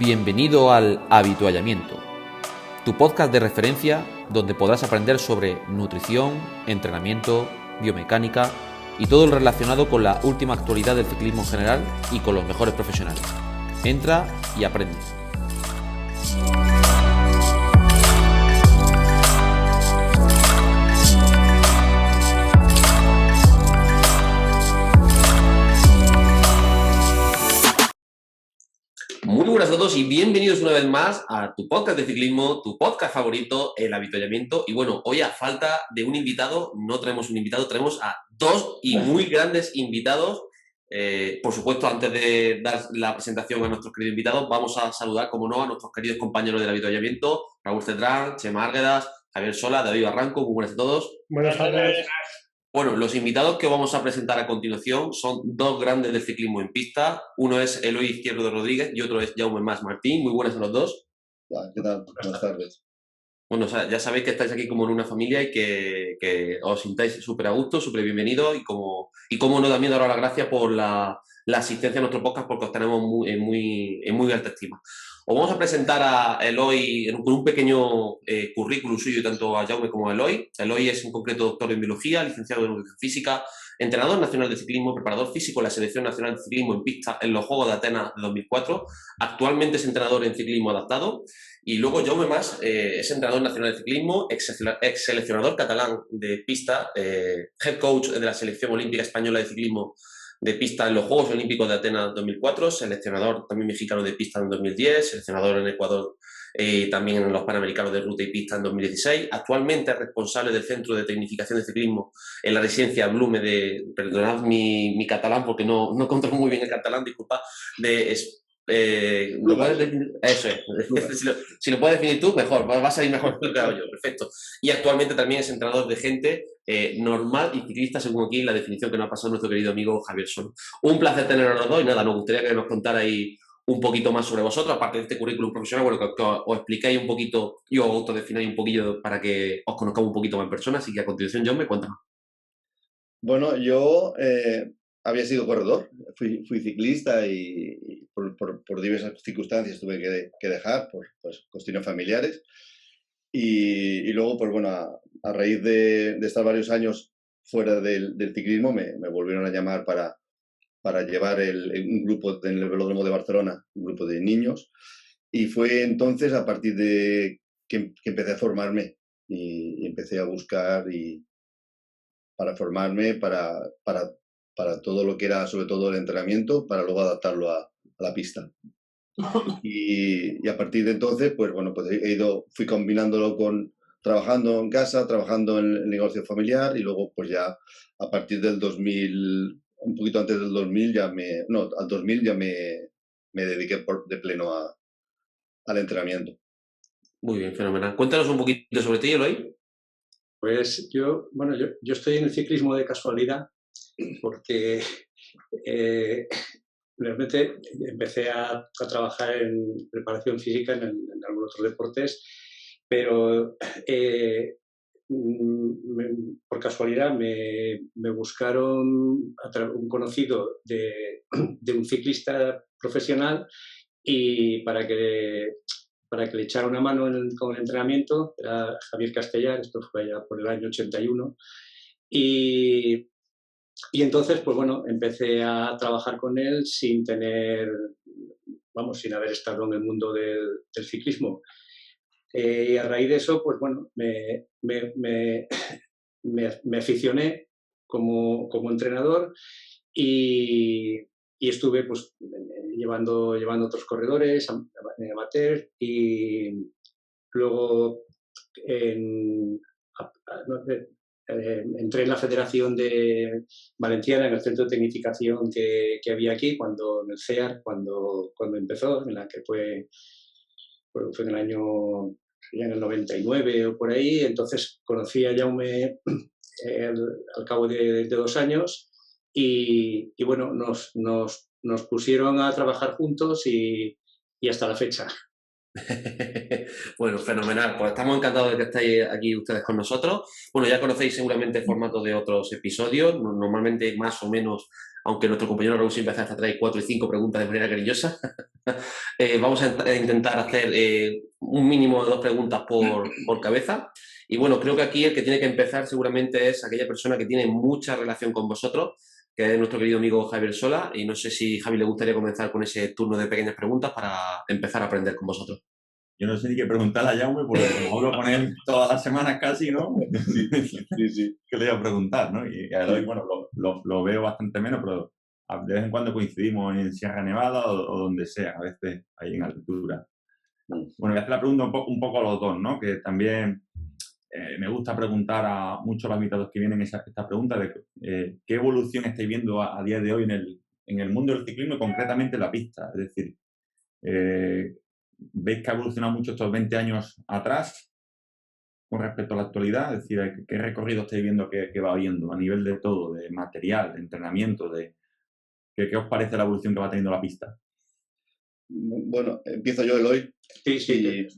Bienvenido al Habituallamiento, tu podcast de referencia donde podrás aprender sobre nutrición, entrenamiento, biomecánica y todo lo relacionado con la última actualidad del ciclismo en general y con los mejores profesionales. Entra y aprende. Muy buenas a todos y bienvenidos una vez más a tu podcast de ciclismo, tu podcast favorito, El Habituallamiento. Y bueno, hoy a falta de un invitado, no traemos un invitado, traemos a dos y muy grandes invitados. Por supuesto, antes de dar la presentación a nuestros queridos invitados, vamos a saludar, como no, a nuestros queridos compañeros del Habituallamiento, Raúl Cetrán, Chema Arguedas, Javier Sola, David Barranco. Muy buenas a todos. Buenas tardes. Bueno, los invitados que vamos a presentar a continuación son dos grandes del ciclismo en pista. Uno es Eloy Izquierdo Rodríguez y otro es Jaume Mas Martín. Muy buenas a los dos. ¿Qué tal? Buenas tardes. Bueno, o sea, ya sabéis que estáis aquí como en una familia y que os sintáis súper a gusto, súper bienvenidos y como no, también daros las gracias por la asistencia a nuestro podcast porque os tenemos en muy alta estima. Os vamos a presentar a Eloy con un pequeño currículum suyo, tanto a Jaume como a Eloy. Eloy es en concreto doctor en biología, licenciado en educación física, entrenador nacional de ciclismo, preparador físico en la Selección Nacional de Ciclismo en Pista en los Juegos de Atenas de 2004. Actualmente es entrenador en ciclismo adaptado. Y luego Jaume Mas es entrenador nacional de ciclismo, ex seleccionador catalán de pista, head coach de la Selección Olímpica Española de Ciclismo de pista en los Juegos Olímpicos de Atenas 2004, seleccionador también mexicano de pista en 2010, seleccionador en Ecuador también en los Panamericanos de Ruta y Pista en 2016. Actualmente es responsable del Centro de Tecnificación de Ciclismo en la residencia Blume de, perdonad mi catalán porque no controlo muy bien el catalán, disculpa, ¿lo puedes definir? Eso es. Si lo puedes definir tú, mejor. Va a salir mejor que lo que hago yo. Perfecto. Y actualmente también es entrenador de gente normal y ciclista, según aquí la definición que nos ha pasado nuestro querido amigo Javier Sola. Un placer tener a los dos y nada, nos gustaría que nos contarais un poquito más sobre vosotros, aparte de este currículum profesional, bueno, que os explicáis un poquito y os autodefináis un poquillo para que os conozcamos un poquito más en persona. Así que a continuación, John, cuéntanos. Bueno, yo había sido corredor, fui ciclista y por diversas circunstancias tuve que dejar por cuestiones familiares. Y luego, pues bueno, a raíz de estar varios años fuera del ciclismo, me volvieron a llamar para llevar un grupo en el Velódromo de Barcelona, un grupo de niños. Y fue entonces a partir de que empecé a formarme y empecé a buscar para formarme para todo lo que era, sobre todo el entrenamiento, para luego adaptarlo a la pista. Y a partir de entonces, pues bueno, pues fui combinándolo con trabajando en casa, trabajando en el negocio familiar y luego pues ya a partir del 2000, un poquito antes del 2000 al 2000 ya me dediqué de pleno al entrenamiento. Muy bien, fenomenal. Cuéntanos un poquito sobre ti, Eloy. Pues yo estoy en el ciclismo de casualidad porque realmente empecé a trabajar en preparación física en algunos otros deportes, pero por casualidad me buscaron un conocido de un ciclista profesional y para que le echara una mano con el entrenamiento. Era Javier Castellar, esto fue allá por el año 81. Y entonces, pues bueno, empecé a trabajar con él sin haber estado en el mundo del ciclismo. Y a raíz de eso, pues bueno, me aficioné como entrenador y estuve pues llevando otros corredores en amateur y luego entré en la Federación Valenciana, en el centro de tecnificación que había aquí, en el CEAR, cuando empezó, en la que fue en el año, ya en el 99 o por ahí. Entonces conocí a Jaume al cabo de 2 años y bueno, nos pusieron a trabajar juntos y hasta la fecha. Bueno, fenomenal. Pues estamos encantados de que estéis aquí ustedes con nosotros. Bueno, ya conocéis seguramente el formato de otros episodios. Normalmente, más o menos, aunque nuestro compañero Raúl siempre hace hasta 3, 4 y 5 preguntas de manera cariñosa. Vamos a intentar hacer un mínimo de 2 preguntas por cabeza. Y bueno, creo que aquí el que tiene que empezar seguramente es aquella persona que tiene mucha relación con vosotros, que es nuestro querido amigo Javier Sola. Y no sé si Javi le gustaría comenzar con ese turno de pequeñas preguntas para empezar a aprender con vosotros. Yo no sé ni qué preguntarle a Jaume, porque como hablo con él todas las semanas casi, ¿no? Sí. ¿Qué le voy a preguntar, no? Y a Eloy, bueno, lo veo bastante menos, pero de vez en cuando coincidimos en Sierra Nevada o donde sea, a veces ahí en altura. Bueno, voy a hacer la pregunta un poco a los dos, ¿no? Que también me gusta preguntar a muchos de los invitados que vienen esta pregunta de qué evolución estáis viendo a día de hoy en el mundo del ciclismo y concretamente en la pista. Es decir, ¿veis que ha evolucionado mucho estos 20 años atrás con respecto a la actualidad? Es decir, ¿qué recorrido estáis viendo que va habiendo a nivel de todo, de material, de entrenamiento, qué os parece la evolución que va teniendo la pista? Bueno, empiezo yo, Eloy. Sí.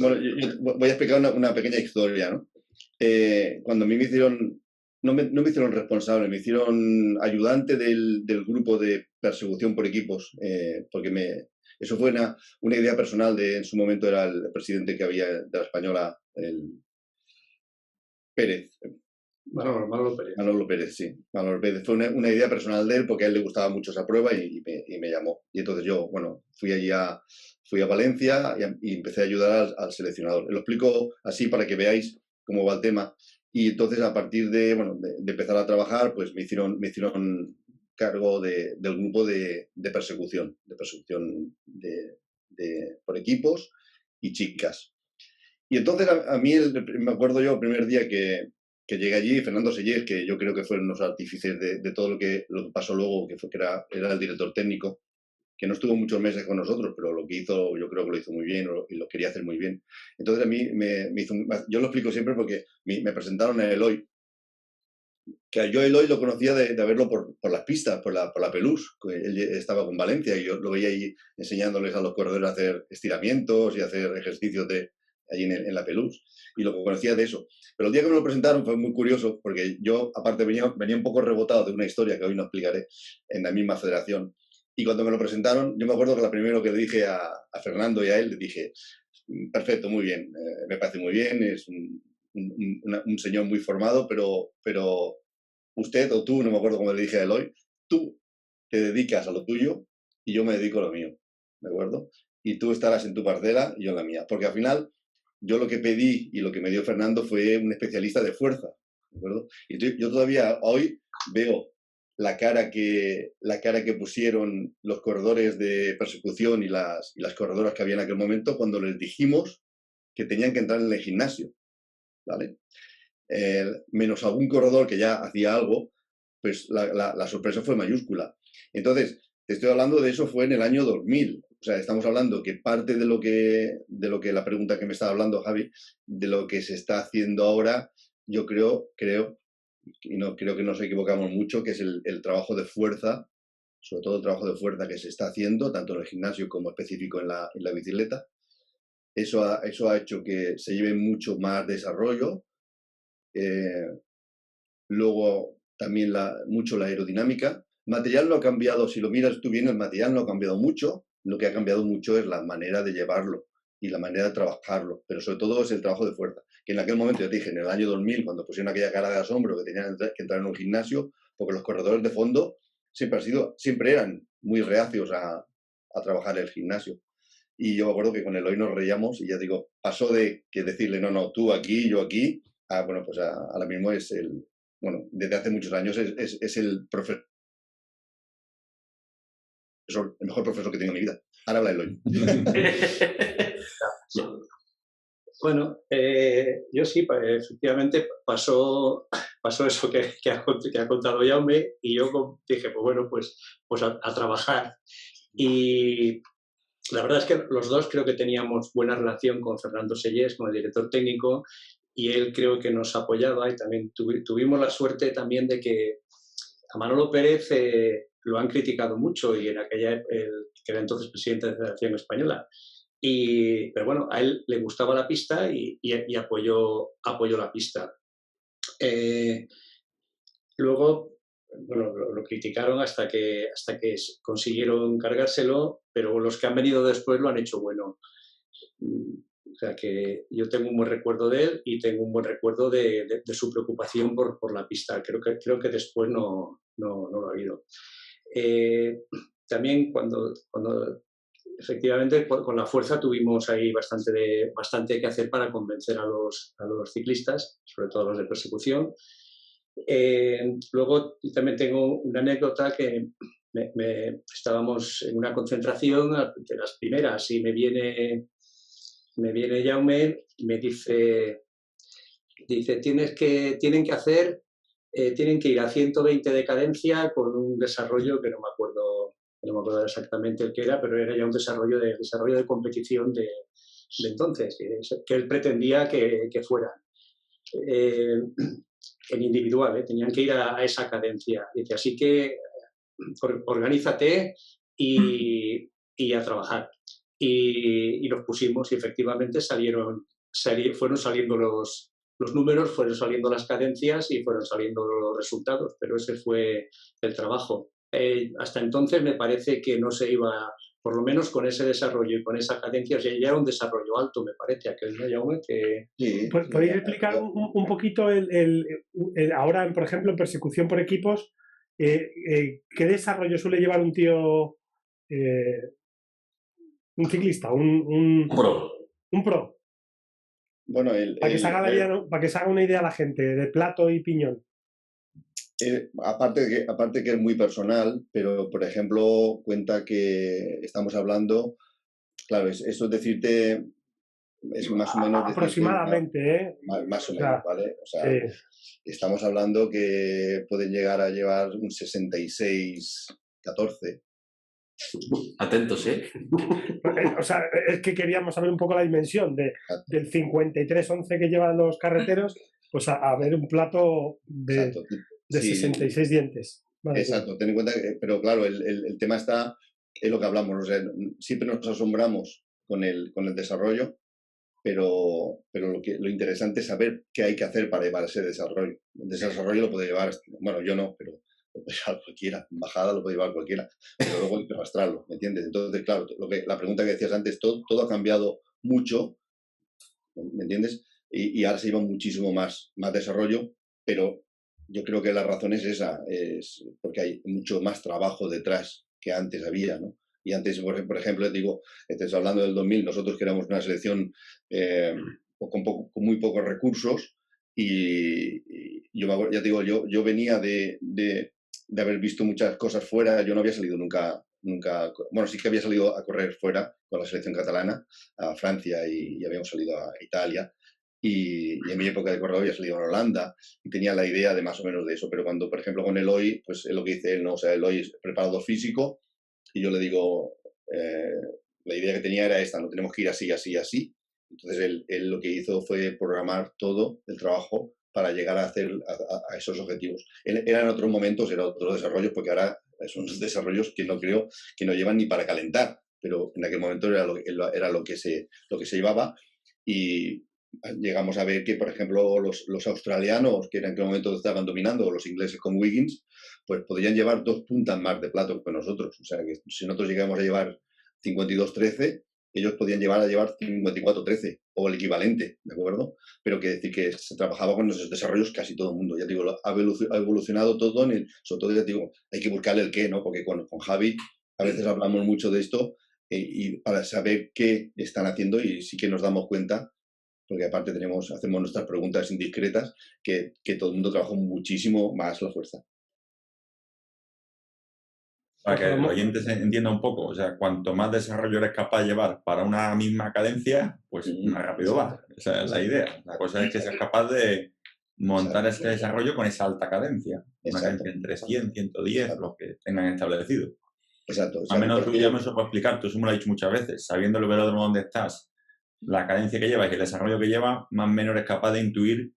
Bueno, yo voy a explicar una pequeña historia, ¿no? Cuando a mí me hicieron, no me hicieron responsable, me hicieron ayudante del grupo de persecución por equipos, porque eso fue una idea personal en su momento era el presidente que había de la Española, el Pérez. Manolo Pérez. Manolo Pérez, sí. Manolo Pérez. Fue una idea personal de él porque a él le gustaba mucho esa prueba y me llamó. Y entonces yo, bueno, fui a Valencia y empecé a ayudar al seleccionador. Lo explico así para que veáis cómo va el tema. Y entonces a partir de empezar a trabajar, pues me hicieron cargo del grupo de persecución por equipos y chicas. Y entonces a mí, me acuerdo yo el primer día que llegué allí, Fernando Sellés, que yo creo que fueron los artífices de todo lo que pasó luego, que era el director técnico, que no estuvo muchos meses con nosotros, pero lo que hizo, yo creo que lo hizo muy bien y lo quería hacer muy bien. Entonces a mí yo lo explico siempre porque me presentaron a Eloy, que yo Eloy lo conocía de verlo por las pistas, por la Pelús, que él estaba con Valencia y yo lo veía ahí enseñándoles a los corredores a hacer estiramientos y a hacer ejercicios allí en la Pelús, y lo conocía de eso. Pero el día que me lo presentaron fue muy curioso, porque yo, aparte, venía un poco rebotado de una historia que hoy no explicaré en la misma federación. Y cuando me lo presentaron, yo me acuerdo que lo primero que le dije a Fernando y a él, le dije, perfecto, muy bien, me parece muy bien, es un señor muy formado, pero usted o tú, no me acuerdo cómo le dije a Eloy, tú te dedicas a lo tuyo y yo me dedico a lo mío, ¿de acuerdo? Y tú estarás en tu parcela y yo en la mía, porque al final yo lo que pedí y lo que me dio Fernando fue un especialista de fuerza, ¿de acuerdo? Y yo todavía hoy veo la cara que pusieron los corredores de persecución y las corredoras que había en aquel momento cuando les dijimos que tenían que entrar en el gimnasio, ¿vale? Menos algún corredor que ya hacía algo, pues la sorpresa fue mayúscula. Entonces, te estoy hablando de eso, fue en el año 2000. O sea, estamos hablando que parte de lo que la pregunta que me estaba hablando Javi, de lo que se está haciendo ahora, yo creo, y no creo que nos equivocamos mucho, que es el trabajo de fuerza, sobre todo el trabajo de fuerza que se está haciendo, tanto en el gimnasio como específico en la bicicleta. Eso ha hecho que se lleve mucho más desarrollo. Luego también mucho la aerodinámica. Material no ha cambiado, si lo miras tú bien, el material no ha cambiado mucho, lo que ha cambiado mucho es la manera de llevarlo y la manera de trabajarlo, pero sobre todo es el trabajo de fuerza, que en aquel momento, yo te dije, en el año 2000, cuando pusieron aquella cara de asombro que tenían que entrar en un gimnasio, porque los corredores de fondo siempre eran muy reacios a trabajar el gimnasio. Y yo me acuerdo que con Eloy nos reíamos y ya digo, pasó de que decirle, no, tú aquí, yo aquí, bueno, pues ahora mismo es desde hace muchos años es el profesor, el mejor profesor que tengo en mi vida. Ahora habla Eloy. Bueno, yo sí, efectivamente pasó eso que ha contado Jaume y yo dije, pues bueno, pues a trabajar. Y la verdad es que los dos creo que teníamos buena relación con Fernando Sellés, con el director técnico, y él creo que nos apoyaba y también tuvimos la suerte también de que a Manolo Pérez lo han criticado mucho y en aquella que era entonces presidente de la Federación Española. Pero bueno, a él le gustaba la pista y apoyó la pista. Luego, bueno, lo criticaron hasta que consiguieron cargárselo, pero los que han venido después lo han hecho bueno. O sea que yo tengo un buen recuerdo de él y tengo un buen recuerdo de su preocupación por la pista. Creo que después no lo ha habido. También cuando efectivamente con la fuerza tuvimos ahí bastante que hacer para convencer a los ciclistas, sobre todo a los de persecución. Luego también tengo una anécdota que estábamos en una concentración de las primeras y me viene Jaume y me dice tienen que ir a 120 de cadencia con un desarrollo que no me acuerdo exactamente el que era, pero era ya un desarrollo de competición de entonces, que él pretendía que fuera en individual, tenían que ir a esa cadencia. Dice, así que organízate y a trabajar. Y los pusimos y efectivamente fueron saliendo los números, fueron saliendo las cadencias y fueron saliendo los resultados, pero ese fue el trabajo. Hasta entonces me parece que no se iba, por lo menos con ese desarrollo y con esa cadencia, o sea, ya era un desarrollo alto, me parece, aquel, ¿no, Jaume? Sí, ¿podéis explicar un poquito ahora, por ejemplo, en persecución por equipos, qué desarrollo suele llevar un tío, un ciclista, un Pro? Un pro. Bueno, Para que se haga una idea la gente de plato y piñón. Aparte que es muy personal, pero por ejemplo cuenta que estamos hablando, claro, eso es decirte, es más o menos aproximadamente, más o menos, ¿vale? O sea, estamos hablando que pueden llegar a llevar un 66-14. Atentos, ¿eh? O sea, es que queríamos saber un poco la dimensión del 53-11 que llevan los carreteros, pues a ver un plato de 66 dientes. Vale, exacto, ten en cuenta que, pero claro, el tema está, es lo que hablamos, o sea, siempre nos asombramos con el desarrollo, pero lo interesante es saber qué hay que hacer para llevar ese desarrollo. El desarrollo lo puede llevar, bueno, yo no, pero lo puede llevar cualquiera, en bajada lo puede llevar cualquiera, pero luego hay que arrastrarlo, ¿me entiendes? Entonces, claro, la pregunta que decías antes, todo ha cambiado mucho, ¿me entiendes? Y ahora se lleva muchísimo más desarrollo, pero yo creo que la razón es esa, es porque hay mucho más trabajo detrás que antes había, ¿no? Y antes, por ejemplo, digo, estás hablando del 2000, nosotros que éramos una selección con muy pocos recursos y yo, ya te digo, yo venía de haber visto muchas cosas fuera, yo no había salido nunca, bueno, sí que había salido a correr fuera con la selección catalana, a Francia y habíamos salido a Italia. Y en mi época de corredor había salido en Holanda y tenía la idea de más o menos de eso, pero cuando, por ejemplo, con Eloy, pues es lo que dice él, ¿no? O sea, Eloy es preparador físico y yo le digo, la idea que tenía era esta, no tenemos que ir así, así, así. Entonces él lo que hizo fue programar todo el trabajo para llegar a hacer a esos objetivos. Eran otros momentos, eran otros desarrollos, porque ahora son desarrollos que no creo que no llevan ni para calentar, pero en aquel momento era lo que se llevaba y llegamos a ver que, por ejemplo, los australianos, que en aquel momento estaban dominando, o los ingleses con Wiggins, pues podrían llevar 2 puntas más de plato que nosotros. O sea, que si nosotros llegamos a llevar 52-13, ellos podían llevar 54-13, o el equivalente, ¿de acuerdo? Pero que decir que se trabajaba con esos desarrollos casi todo el mundo. Ya digo, ha evolucionado todo, sobre todo, ya digo, hay que buscarle el qué, ¿no? Porque con Javi a veces hablamos mucho de esto y para saber qué están haciendo y sí que nos damos cuenta, porque aparte hacemos nuestras preguntas indiscretas, que todo el mundo trabaja muchísimo más la fuerza. Para que el oyente se entienda un poco, o sea, cuanto más desarrollo eres capaz de llevar para una misma cadencia, pues más rápido va. Esa es la idea. La cosa es que seas capaz de montar ese desarrollo con esa alta cadencia. Una cadencia entre 100, 110, los que tengan establecido. Exacto. Al menos tú ya me lo puedo explicar, tú me lo has dicho muchas veces, sabiendo el velódromo donde estás, la cadencia que llevas y el desarrollo que llevas, más o menos eres capaz de intuir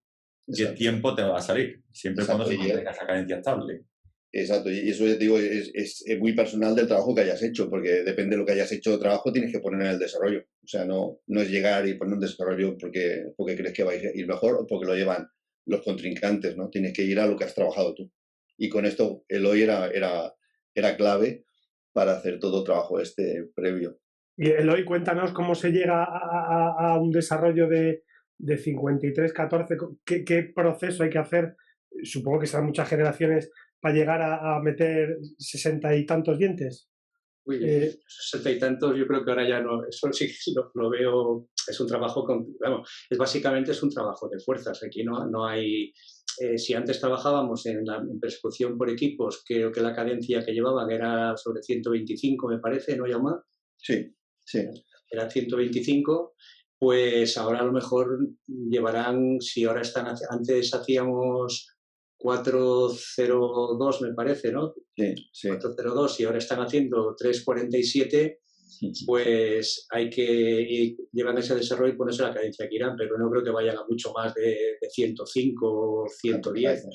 qué tiempo te va a salir, siempre y cuando se mantenga esa cadencia estable. Exacto, y eso ya te digo, es muy personal del trabajo que hayas hecho, porque depende de lo que hayas hecho de trabajo, tienes que poner en el desarrollo. O sea, no es llegar y poner un desarrollo porque crees que vais a ir mejor o porque lo llevan los contrincantes, ¿no? Tienes que ir a lo que has trabajado tú. y con esto Eloy era clave para hacer todo el trabajo previo. Y Eloy, cuéntanos cómo se llega a un desarrollo de 5314, ¿qué proceso hay que hacer? Supongo que serán muchas generaciones para llegar a meter 60 y tantos dientes. Uy, 60 y tantos, yo creo que ahora ya no, eso sí lo veo, es un trabajo, básicamente es un trabajo de fuerzas, aquí no hay, si antes trabajábamos en persecución por equipos, creo que la cadencia que llevaban era sobre 125, me parece, ¿no, Jaume? Sí. Era 125, pues ahora a lo mejor llevarán, si ahora antes hacíamos 402, me parece, ¿no? Sí. 402 y ahora están haciendo 347, pues hay que llevar ese desarrollo y ponerse la cadencia que irán, pero no creo que vayan a mucho más de 105 o 110.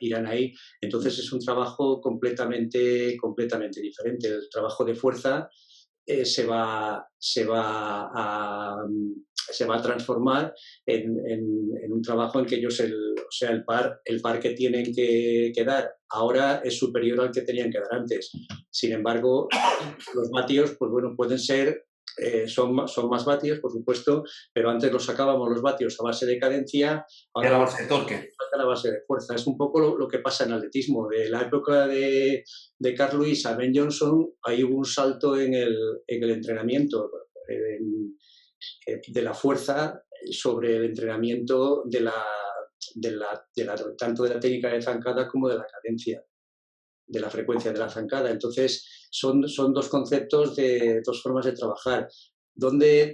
Irán ahí. Entonces es un trabajo completamente diferente. El trabajo de fuerza se va a transformar en un trabajo en que ellos, el par que tienen que dar ahora es superior al que tenían que dar antes. Sin embargo, los vatios, pues bueno, pueden ser, son más vatios, por supuesto, pero antes los sacábamos los vatios a base de cadencia, ahora a base de torque. A la base de fuerza. Es un poco lo que pasa en atletismo. De la época de Carl Lewis a Ben Johnson, hay un salto en el entrenamiento de la fuerza sobre el entrenamiento tanto de la técnica de zancada como de la cadencia, de la frecuencia de la zancada. Entonces, son dos conceptos de dos formas de trabajar.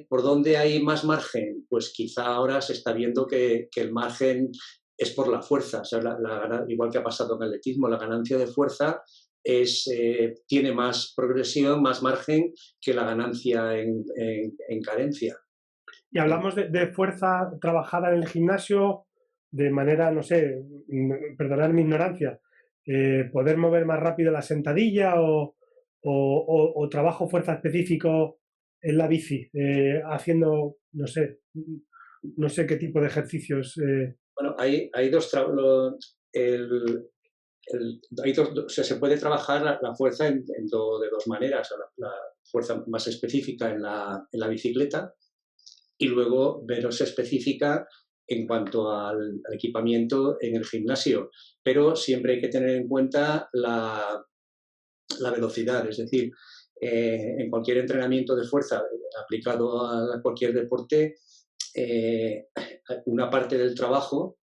¿Por dónde hay más margen? Pues quizá ahora se está viendo que el margen es por la fuerza. O sea, igual que ha pasado en el atletismo, la ganancia de fuerza tiene más progresión, más margen que la ganancia en cadencia. Y hablamos de fuerza trabajada en el gimnasio de manera, no sé, perdonad mi ignorancia, poder mover más rápido la sentadilla o trabajo fuerza específico en la bici, haciendo, no sé qué tipo de ejercicios. Bueno, hay dos o sea, se puede trabajar la fuerza de dos maneras. La fuerza más específica en la bicicleta y luego menos específica en cuanto al equipamiento en el gimnasio. Pero siempre hay que tener en cuenta la velocidad, es decir, en cualquier entrenamiento de fuerza aplicado a cualquier deporte, una parte del trabajo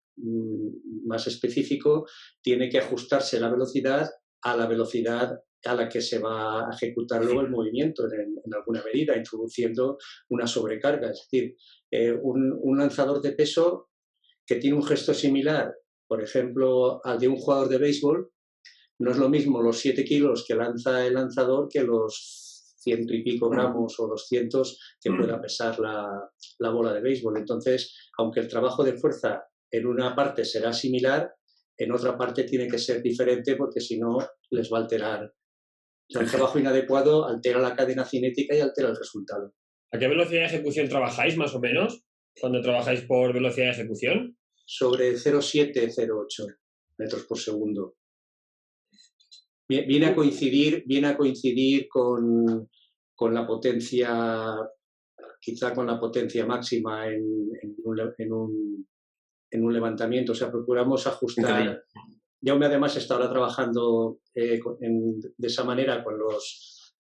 más específico tiene que ajustarse la velocidad a la velocidad a la que se va a ejecutar luego el movimiento en alguna medida, introduciendo una sobrecarga. Es decir, un lanzador de peso que tiene un gesto similar, por ejemplo, al de un jugador de béisbol, no es lo mismo los 7 kilos que lanza el lanzador que los 100 y pico gramos o 200 que pueda pesar la bola de béisbol. Entonces, aunque el trabajo de fuerza en una parte será similar, en otra parte tiene que ser diferente porque si no les va a alterar. O sea, el trabajo inadecuado altera la cadena cinética y altera el resultado. ¿A qué velocidad de ejecución trabajáis más o menos cuando trabajáis por velocidad de ejecución? Sobre 0,7-0,8 metros por segundo. Viene a coincidir con la potencia, quizá con la potencia máxima en un levantamiento. O sea, procuramos ajustar. Jaume además está ahora trabajando de esa manera con los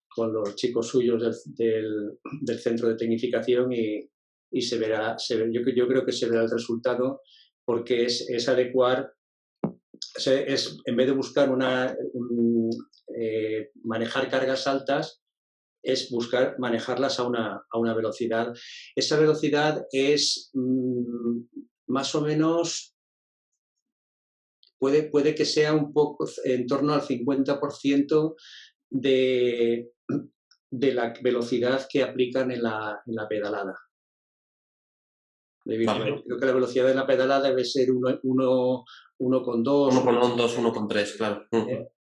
chicos suyos del centro de tecnificación y se verá, yo creo que se verá el resultado porque es adecuar, en vez de buscar manejar cargas altas, es buscar manejarlas a una velocidad. Esa velocidad es más o menos, puede que sea un poco en torno al 50% de la velocidad que aplican en la pedalada. Vale. Creo que la velocidad de la pedalada debe ser 1,2. 1,2, 1,3, claro.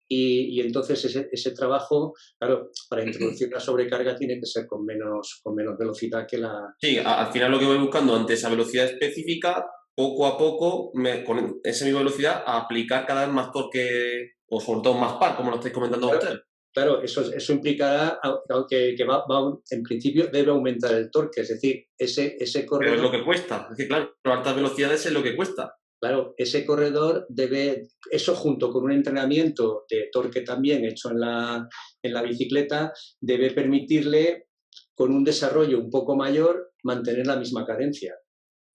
Y entonces ese trabajo, claro, para introducir la sobrecarga tiene que ser con menos velocidad que la... Sí, al final lo que voy buscando ante esa velocidad específica, poco a poco, con esa misma velocidad, a aplicar cada vez más torque, o sobre todo más par, como lo estáis comentando ustedes. Claro, eso implicará que en principio debe aumentar el torque, es decir, ese corredor... Pero es lo que cuesta, es que claro, a altas velocidades es lo que cuesta. Claro, ese corredor debe, eso junto con un entrenamiento de torque también hecho en la bicicleta, debe permitirle, con un desarrollo un poco mayor, mantener la misma cadencia.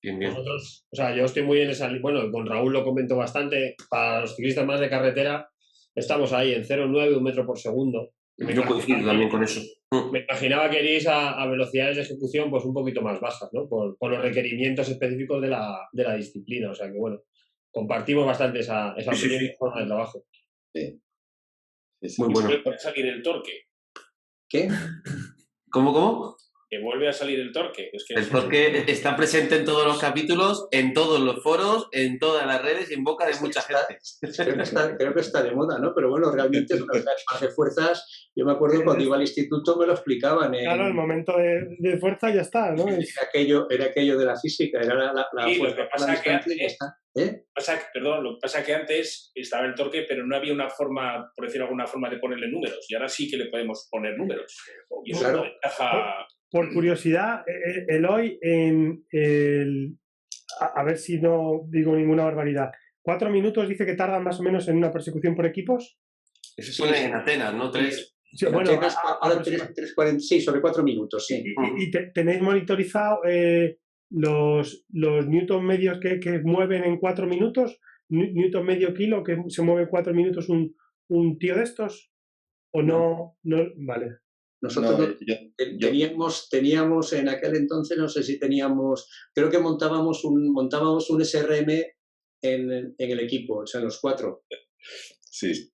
Bien, bien. Nosotros, o sea, yo estoy muy en esa... Bueno, con Raúl lo comento bastante, para los ciclistas más de carretera, estamos ahí en 0,9, 1 metro por segundo. Yo coincido también con eso. Me imaginaba que iréis a velocidades de ejecución pues un poquito más bajas, ¿no? Por los requerimientos específicos de la disciplina. O sea que, bueno, compartimos bastante esa opinión y forma de trabajo. Sí. Muy bueno. ¿Vuelve a salir el torque? ¿Qué? ¿Cómo? Que vuelve a salir el torque. Es que El torque está presente en todos los capítulos, en todos los foros, en todas las redes y en boca de mucha gente. Creo que está de moda, ¿no? Pero bueno, realmente es una de fuerzas. Yo me acuerdo cuando iba al instituto me lo explicaban. Claro, el momento de fuerza ya está, ¿no? Era aquello de la física, era la Sí, fuerza. lo que pasa que antes, ¿Eh? lo que pasa que antes estaba el torque, pero no había una forma, por decir alguna forma, de ponerle números. Y ahora sí que le podemos poner números. Y eso Claro. es una ventaja. Por curiosidad, Eloy, a ver si no digo ninguna barbaridad. 4 minutos dice que tardan más o menos en una persecución por equipos. Eso se pone en Atenas, ¿no? 3. Sí, bueno, ahora 3:46, sobre 4 minutos, sí. ¿Y tenéis monitorizado los newton medios que mueven en 4 minutos? ¿Newton medio kilo que se mueve en 4 minutos un tío de estos? ¿O no? Vale. Nosotros teníamos en aquel entonces, no sé si teníamos, creo que montábamos un SRM en el equipo, o sea, en los 4. Sí.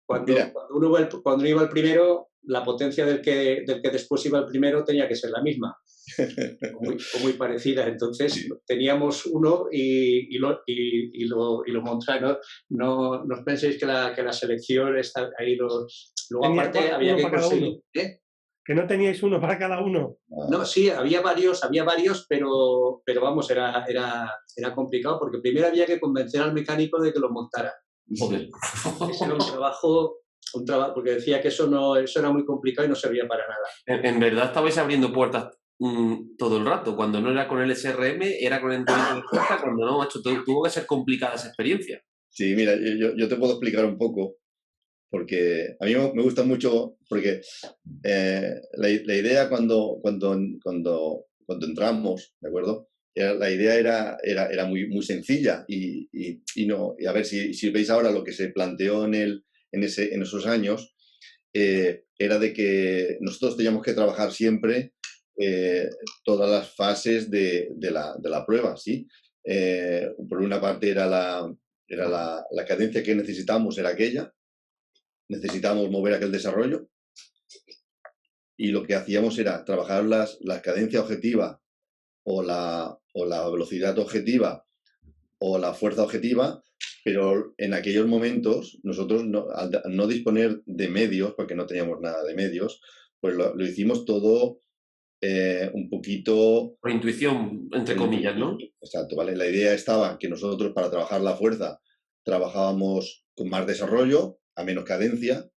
Cuando uno iba el primero, la potencia del que después iba el primero tenía que ser la misma, o muy parecida. Entonces teníamos uno y lo montaron. No os penséis que la selección está ahí. Luego aparte había que conseguir... ¿Que no teníais uno para cada uno? No, sí, había varios, pero vamos, era complicado porque primero había que convencer al mecánico de que lo montara. Joder. Ese era un trabajo, porque decía que eso era muy complicado y no servía para nada. En verdad estabais abriendo puertas todo el rato. Cuando no era con el SRM, era con el entrenamiento de fuerza. Cuando no, macho, tuvo que ser complicada esa experiencia. Sí, mira, yo te puedo explicar un poco, porque a mí me gusta mucho, porque la idea cuando entramos, ¿de acuerdo? La idea era muy sencilla y a ver si veis ahora lo que se planteó en esos años, era de que nosotros teníamos que trabajar siempre todas las fases de la prueba, ¿sí? Por una parte era la cadencia que necesitamos, era aquella, necesitábamos mover aquel desarrollo y lo que hacíamos era trabajar la cadencia objetiva o la velocidad objetiva o la fuerza objetiva, pero en aquellos momentos nosotros al no disponer de medios, porque no teníamos nada de medios, pues lo hicimos todo un poquito... Por intuición, entre comillas, ¿no? Exacto, ¿vale? La idea estaba que nosotros para trabajar la fuerza trabajábamos con más desarrollo, a menos cadencia,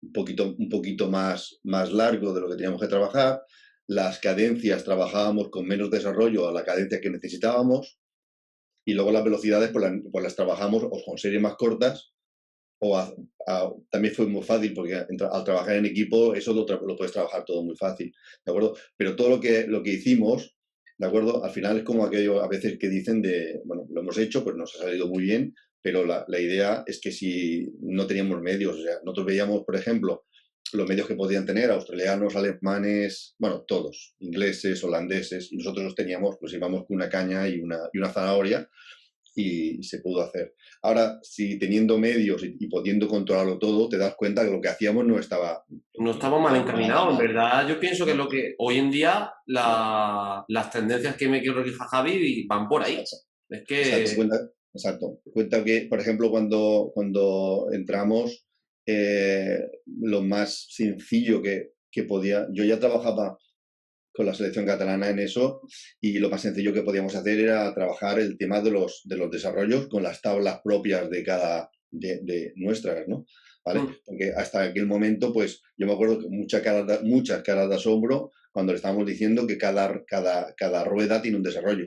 un poquito más largo de lo que teníamos que trabajar. Las cadencias trabajábamos con menos desarrollo a la cadencia que necesitábamos y luego las velocidades pues las trabajamos o con series más cortas también fue muy fácil porque al trabajar en equipo eso lo puedes trabajar todo muy fácil, ¿de acuerdo? Pero todo lo que hicimos, ¿de acuerdo? Al final es como aquello a veces que dicen bueno, lo hemos hecho, pues nos ha salido muy bien, pero la idea es que si no teníamos medios, o sea, nosotros veíamos, por ejemplo, los medios que podían tener australianos, alemanes, bueno, todos, ingleses, holandeses, y nosotros los teníamos, pues íbamos con una caña y una zanahoria y se pudo hacer. Ahora, si teniendo medios y pudiendo controlarlo todo, te das cuenta que lo que hacíamos no estaba mal encaminado, en verdad. Yo pienso que es lo que hoy en día las tendencias que me quiero requejar Javi van por ahí. Es que... Exacto. Cuenta que, por ejemplo, cuando entramos, lo más sencillo que podía... Yo ya trabajaba con la selección catalana en eso, y lo más sencillo que podíamos hacer era trabajar el tema de los desarrollos con las tablas propias de cada de nuestras, ¿no? ¿Vale? Porque hasta aquel momento, pues yo me acuerdo que muchas caras de asombro cuando le estábamos diciendo que cada rueda tiene un desarrollo.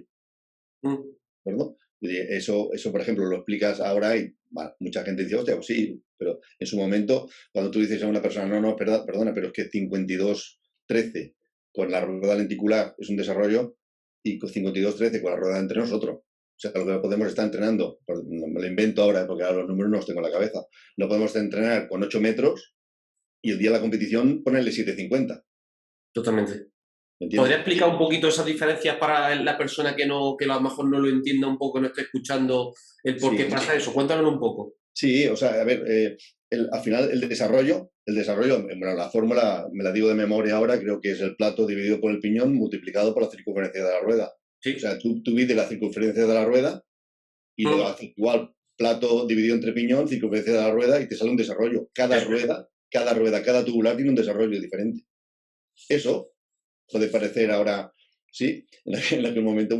¿De acuerdo? Eso, por ejemplo, lo explicas ahora y bueno, mucha gente dice, hostia, pues sí, pero en su momento, cuando tú dices a una persona, no, perdona, pero es que 52-13 con la rueda lenticular es un desarrollo y con 52-13 con la rueda de entreno es otro. O sea, lo que podemos estar entrenando, me lo invento ahora porque ahora los números no los tengo en la cabeza, lo podemos entrenar con 8 metros y el día de la competición ponerle 7,50. Totalmente. ¿Podría explicar un poquito esas diferencias para la persona que a lo mejor no lo entienda un poco, no esté escuchando el por qué pasa eso? Cuéntanos un poco. Sí, o sea, a ver, al final el desarrollo, bueno, la fórmula me la digo de memoria ahora, creo que es el plato dividido por el piñón multiplicado por la circunferencia de la rueda. Sí. O sea, tú mides la circunferencia de la rueda y le das igual plato dividido entre piñón, circunferencia de la rueda y te sale un desarrollo. Cada tubular tiene un desarrollo diferente. Eso puede parecer ahora, sí, en aquel momento,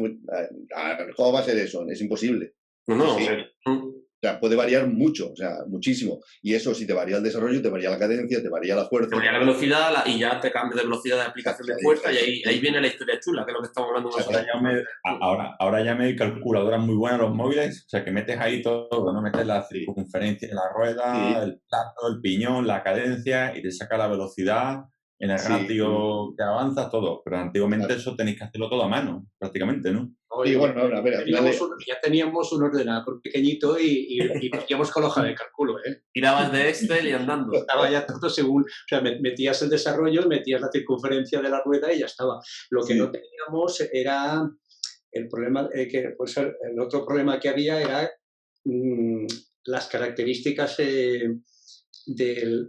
¿cómo va a ser eso? Es imposible. No. Sí. O sea, puede variar mucho, o sea, muchísimo. Y eso, si te varía el desarrollo, te varía la cadencia, te varía la fuerza. Te varía la velocidad y ya te cambia de velocidad de aplicación de fuerza y ahí viene la historia chula, que es lo que estamos hablando nosotros. Ahora ya me hay calculadoras muy buenas los móviles, o sea, que metes ahí todo, ¿no? Metes la circunferencia de la rueda, el plato, el piñón, la cadencia y te saca la velocidad en el ratio que avanza, todo. Pero antiguamente eso tenéis que hacerlo todo a mano, prácticamente, ¿no? Oye, bueno, a ver, ya teníamos un ordenador pequeñito y hacíamos con hoja de cálculo, ¿eh? Tirabas de Excel y andando. Estaba ya todo según, o sea, metías el desarrollo, metías la circunferencia de la rueda y ya estaba. Lo que no teníamos era el problema, pues el otro problema que había era las características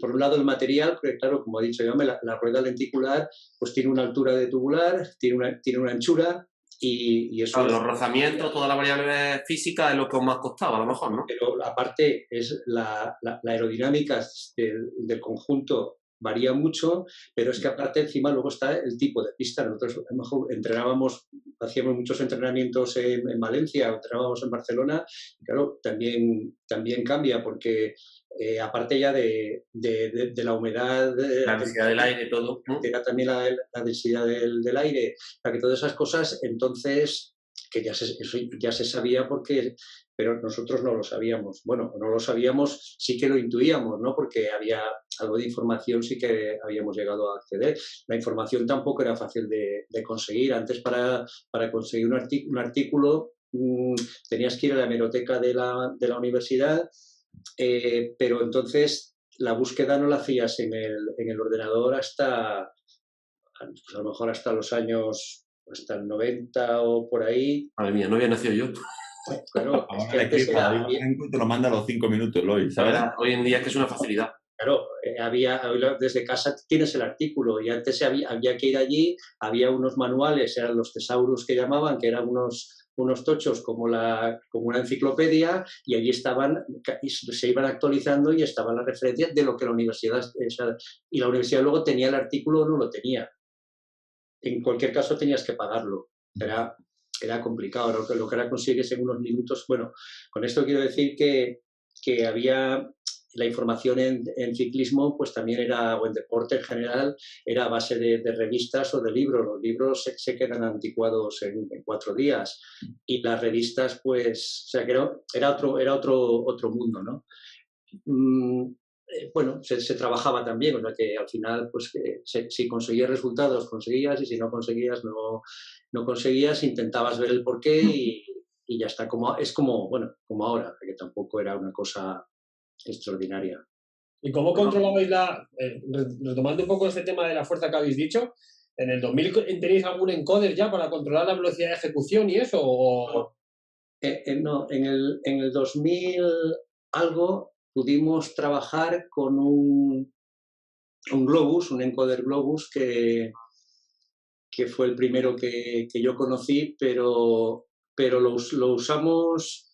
por un lado el material, porque claro, como ha dicho yo, la rueda lenticular pues tiene una altura de tubular, tiene una anchura. Y eso los rozamientos, toda la variable física es lo que os más costaba, a lo mejor, ¿no? Pero aparte, es la aerodinámica del conjunto varía mucho, pero es que aparte encima luego está el tipo de pista. Nosotros a lo mejor hacíamos muchos entrenamientos en Valencia, entrenábamos en Barcelona, y claro, también cambia porque aparte ya de la humedad, la densidad del aire, todo, ¿no? Era también la densidad del aire, para que todas esas cosas, entonces, que eso ya se sabía pero nosotros no lo sabíamos. Bueno, no lo sabíamos, sí que lo intuíamos, ¿no? Porque había algo de información, sí que habíamos llegado a acceder. La información tampoco era fácil de conseguir. Antes, para conseguir un artículo, tenías que ir a la hemeroteca de la universidad, pero entonces la búsqueda no la hacías en el ordenador hasta, pues a lo mejor hasta los años, hasta el 90 o por ahí. Madre mía, no había nacido yo. Claro, es que antes te lo manda a los 5 minutos, Lois, ¿sabes? Hoy en día es que es una facilidad. Claro, desde casa tienes el artículo y antes había que ir allí, había unos manuales, eran los tesaurus que llamaban, que eran unos tochos como una enciclopedia, y allí se iban actualizando y estaban las referencias de lo que la universidad, y la universidad luego tenía el artículo o no lo tenía. En cualquier caso tenías que pagarlo. Era complicado, lo que ahora consigues en unos minutos. Bueno, con esto quiero decir que había la información en ciclismo, pues también o en deporte en general, era a base de revistas o de libros. Los libros se quedan anticuados en 4 días y las revistas, pues, o sea, que era otro mundo, ¿no? Bueno, se trabajaba también, o sea que al final, pues, si conseguías resultados, conseguías, y si no conseguías, no conseguías, intentabas ver el porqué y ya está. Como ahora, que tampoco era una cosa extraordinaria. ¿Y cómo controlabais retomando un poco este tema de la fuerza que habéis dicho, en el 2000 tenéis algún encoder ya para controlar la velocidad de ejecución y eso? ¿O? No, en el 2000 algo pudimos trabajar con un Globus, un encoder Globus que fue el primero que yo conocí, pero lo usamos.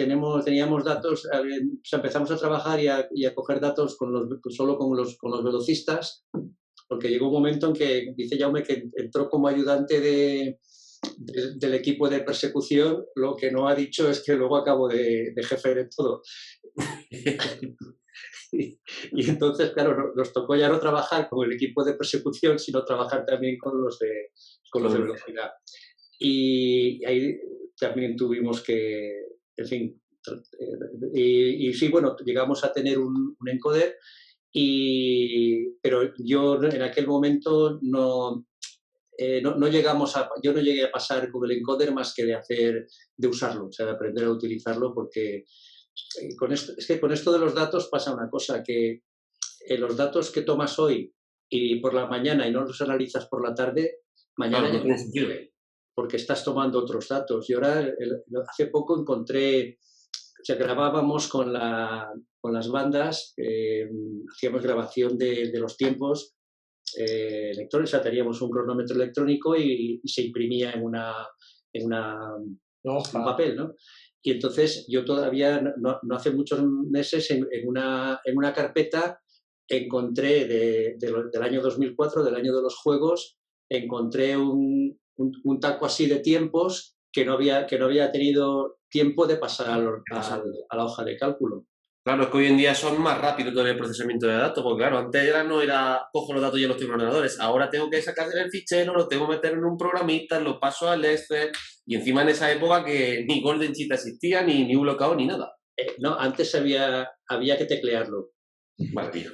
Teníamos datos, empezamos a trabajar y a coger datos solo con los velocistas, porque llegó un momento en que dice Jaume que entró como ayudante del equipo de persecución, lo que no ha dicho es que luego acabo de jefe de todo. Y entonces, claro, nos tocó ya no trabajar con el equipo de persecución, sino trabajar también con los de velocidad. Y ahí también tuvimos que, en fin, y sí, bueno, llegamos a tener un encoder, pero yo en aquel momento no llegué a pasar con el encoder más que de usarlo, o sea, de aprender a utilizarlo, porque es que con esto de los datos pasa una cosa, que los datos que tomas hoy y por la mañana y no los analizas por la tarde, mañana ya no sirve, porque estás tomando otros datos. Y ahora, hace poco encontré, o sea, grabábamos con las bandas, hacíamos grabación de los tiempos electrónicos, o sea, teníamos un cronómetro electrónico y se imprimía en un papel, ¿no? Y entonces yo todavía, no hace muchos meses, en una carpeta encontré del año 2004, del año de los juegos, encontré un taco así de tiempos que no había tenido tiempo de pasar a la hoja de cálculo. Claro, es que hoy en día son más rápidos todo el procesamiento de datos, porque claro, antes no era cojo los datos y ya los tengo en ordenadores, ahora tengo que sacar el fichero, lo tengo que meter en un programita, lo paso al Excel, y encima en esa época que ni Golden Sheet existía, ni ULOCAO, ni nada. No, antes había que teclearlo. Vale, tío.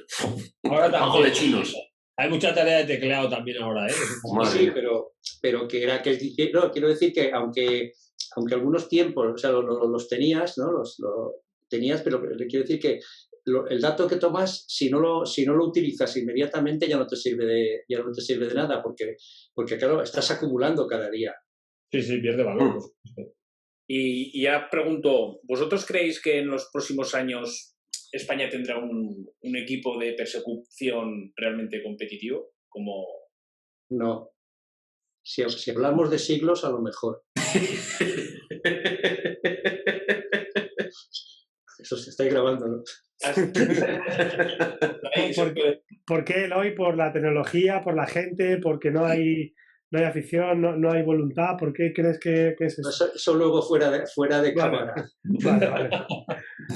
Ahora también. de chinos. Hay mucha tarea de tecleado también ahora, ¿eh? Sí, pero que era que... No, quiero decir que aunque algunos tiempos, o sea, los tenías, ¿no? Los tenías, pero le quiero decir que el dato que tomas, si no lo utilizas inmediatamente, ya no te sirve de nada, porque claro, estás acumulando cada día. Sí, pierde valor. Y ya pregunto, ¿vosotros creéis que en los próximos años España tendrá un equipo de persecución realmente competitivo? No. Si hablamos de siglos, a lo mejor. Eso se está grabando, ¿no? ¿Por qué Eloy? ¿Por la tecnología? ¿Por la gente? ¿Porque no hay afición? ¿No hay voluntad? ¿Por qué crees que es eso? Eso luego fuera de cámara. Vale.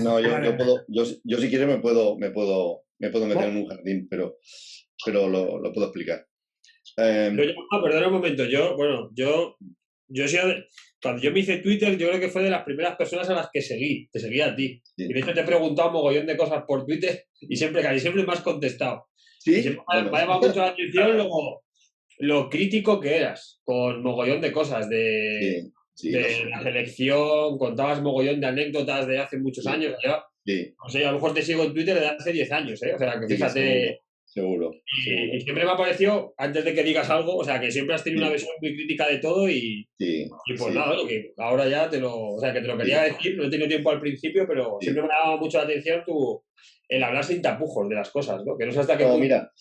No, yo si quieres me puedo meter en un jardín, pero lo puedo explicar. Perdona un momento. Cuando yo me hice Twitter, yo creo que fue de las primeras personas a las que seguí. Te seguía a ti. Sí. Y de hecho te he preguntado un mogollón de cosas por Twitter y casi siempre me has contestado. Sí. Me ha llamado mucho la atención lo crítico que eras con mogollón de cosas de la selección, contabas mogollón de anécdotas de hace muchos años. O sea, a lo mejor te sigo en Twitter de hace 10 años, ¿eh? O sea, que fíjate... Seguro. Y siempre me ha parecido, antes de que digas algo, o sea, que siempre has tenido una visión muy crítica de todo y pues nada, que ahora ya que te lo quería decir, no he tenido tiempo al principio, pero siempre me ha llamado mucho la atención el hablar sin tapujos de las cosas, ¿no? Que no sé hasta qué punto... Mira,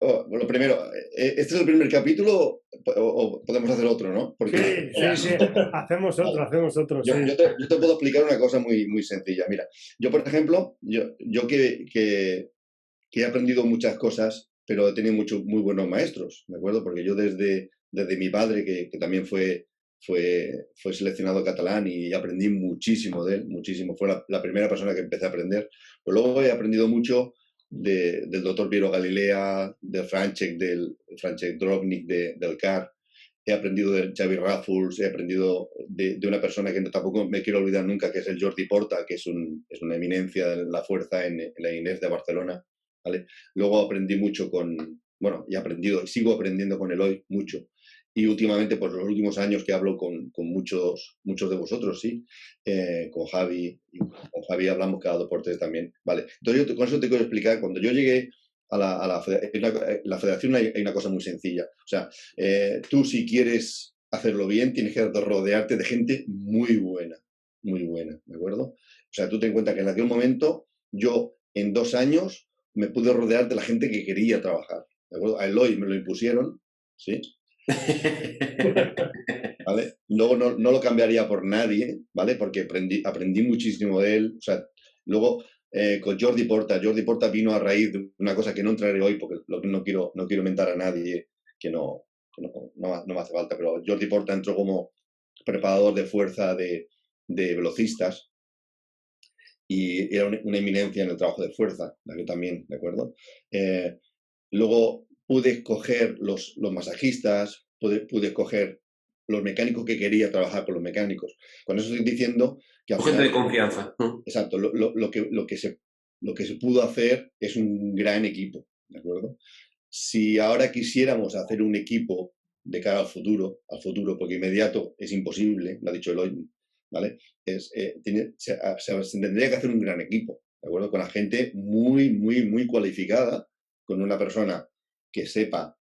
lo primero, ¿este es el primer capítulo o podemos hacer otro, no? Porque, sí, hacemos otro. Yo te puedo explicar una cosa muy, muy sencilla. Mira, yo, por ejemplo, yo que he aprendido muchas cosas, pero he tenido muy buenos maestros, ¿de acuerdo? Porque yo desde mi padre, que también fue seleccionado catalán y aprendí muchísimo de él, muchísimo. Fue la primera persona que empecé a aprender. Pero luego he aprendido mucho del doctor Piero Galilea, del Franček Drobnik, del CAR. He aprendido de Xavi Ràfols, he aprendido de una persona que tampoco me quiero olvidar nunca, que es el Jordi Porta, que es una eminencia de la fuerza en la INEF de Barcelona. ¿Vale? Luego aprendí mucho y sigo aprendiendo con Eloy mucho. Y últimamente, pues los últimos años que hablo con muchos de vosotros, sí, con Javi, y con Javi hablamos cada 2 por 3 también, ¿vale? Entonces con eso te quiero explicar, cuando yo llegué a la federación hay una cosa muy sencilla, o sea, tú si quieres hacerlo bien tienes que rodearte de gente muy buena, ¿de acuerdo? O sea, tú ten en cuenta que en aquel momento yo en 2 años me pude rodear de la gente que quería trabajar, ¿de acuerdo? A Eloy me lo impusieron, ¿sí? ¿Vale? Luego no lo cambiaría por nadie, ¿vale? Porque aprendí muchísimo de él. O sea, luego con Jordi Porta. Jordi Porta vino a raíz de una cosa que no entraré hoy porque no quiero mentar a nadie, que no me hace falta, pero Jordi Porta entró como preparador de fuerza de velocistas y era una eminencia en el trabajo de fuerza, la que también, ¿de acuerdo? Luego pude escoger los masajistas, pude escoger los mecánicos que quería trabajar con los mecánicos. Con eso estoy diciendo que... Gente de confianza. Exacto. Lo que se pudo hacer es un gran equipo, ¿de acuerdo? Si ahora quisiéramos hacer un equipo de cara al futuro, porque inmediato es imposible, lo ha dicho Eloy, ¿vale? Se tendría que hacer un gran equipo, ¿de acuerdo? Con la gente muy, muy, muy cualificada, con una persona que sepa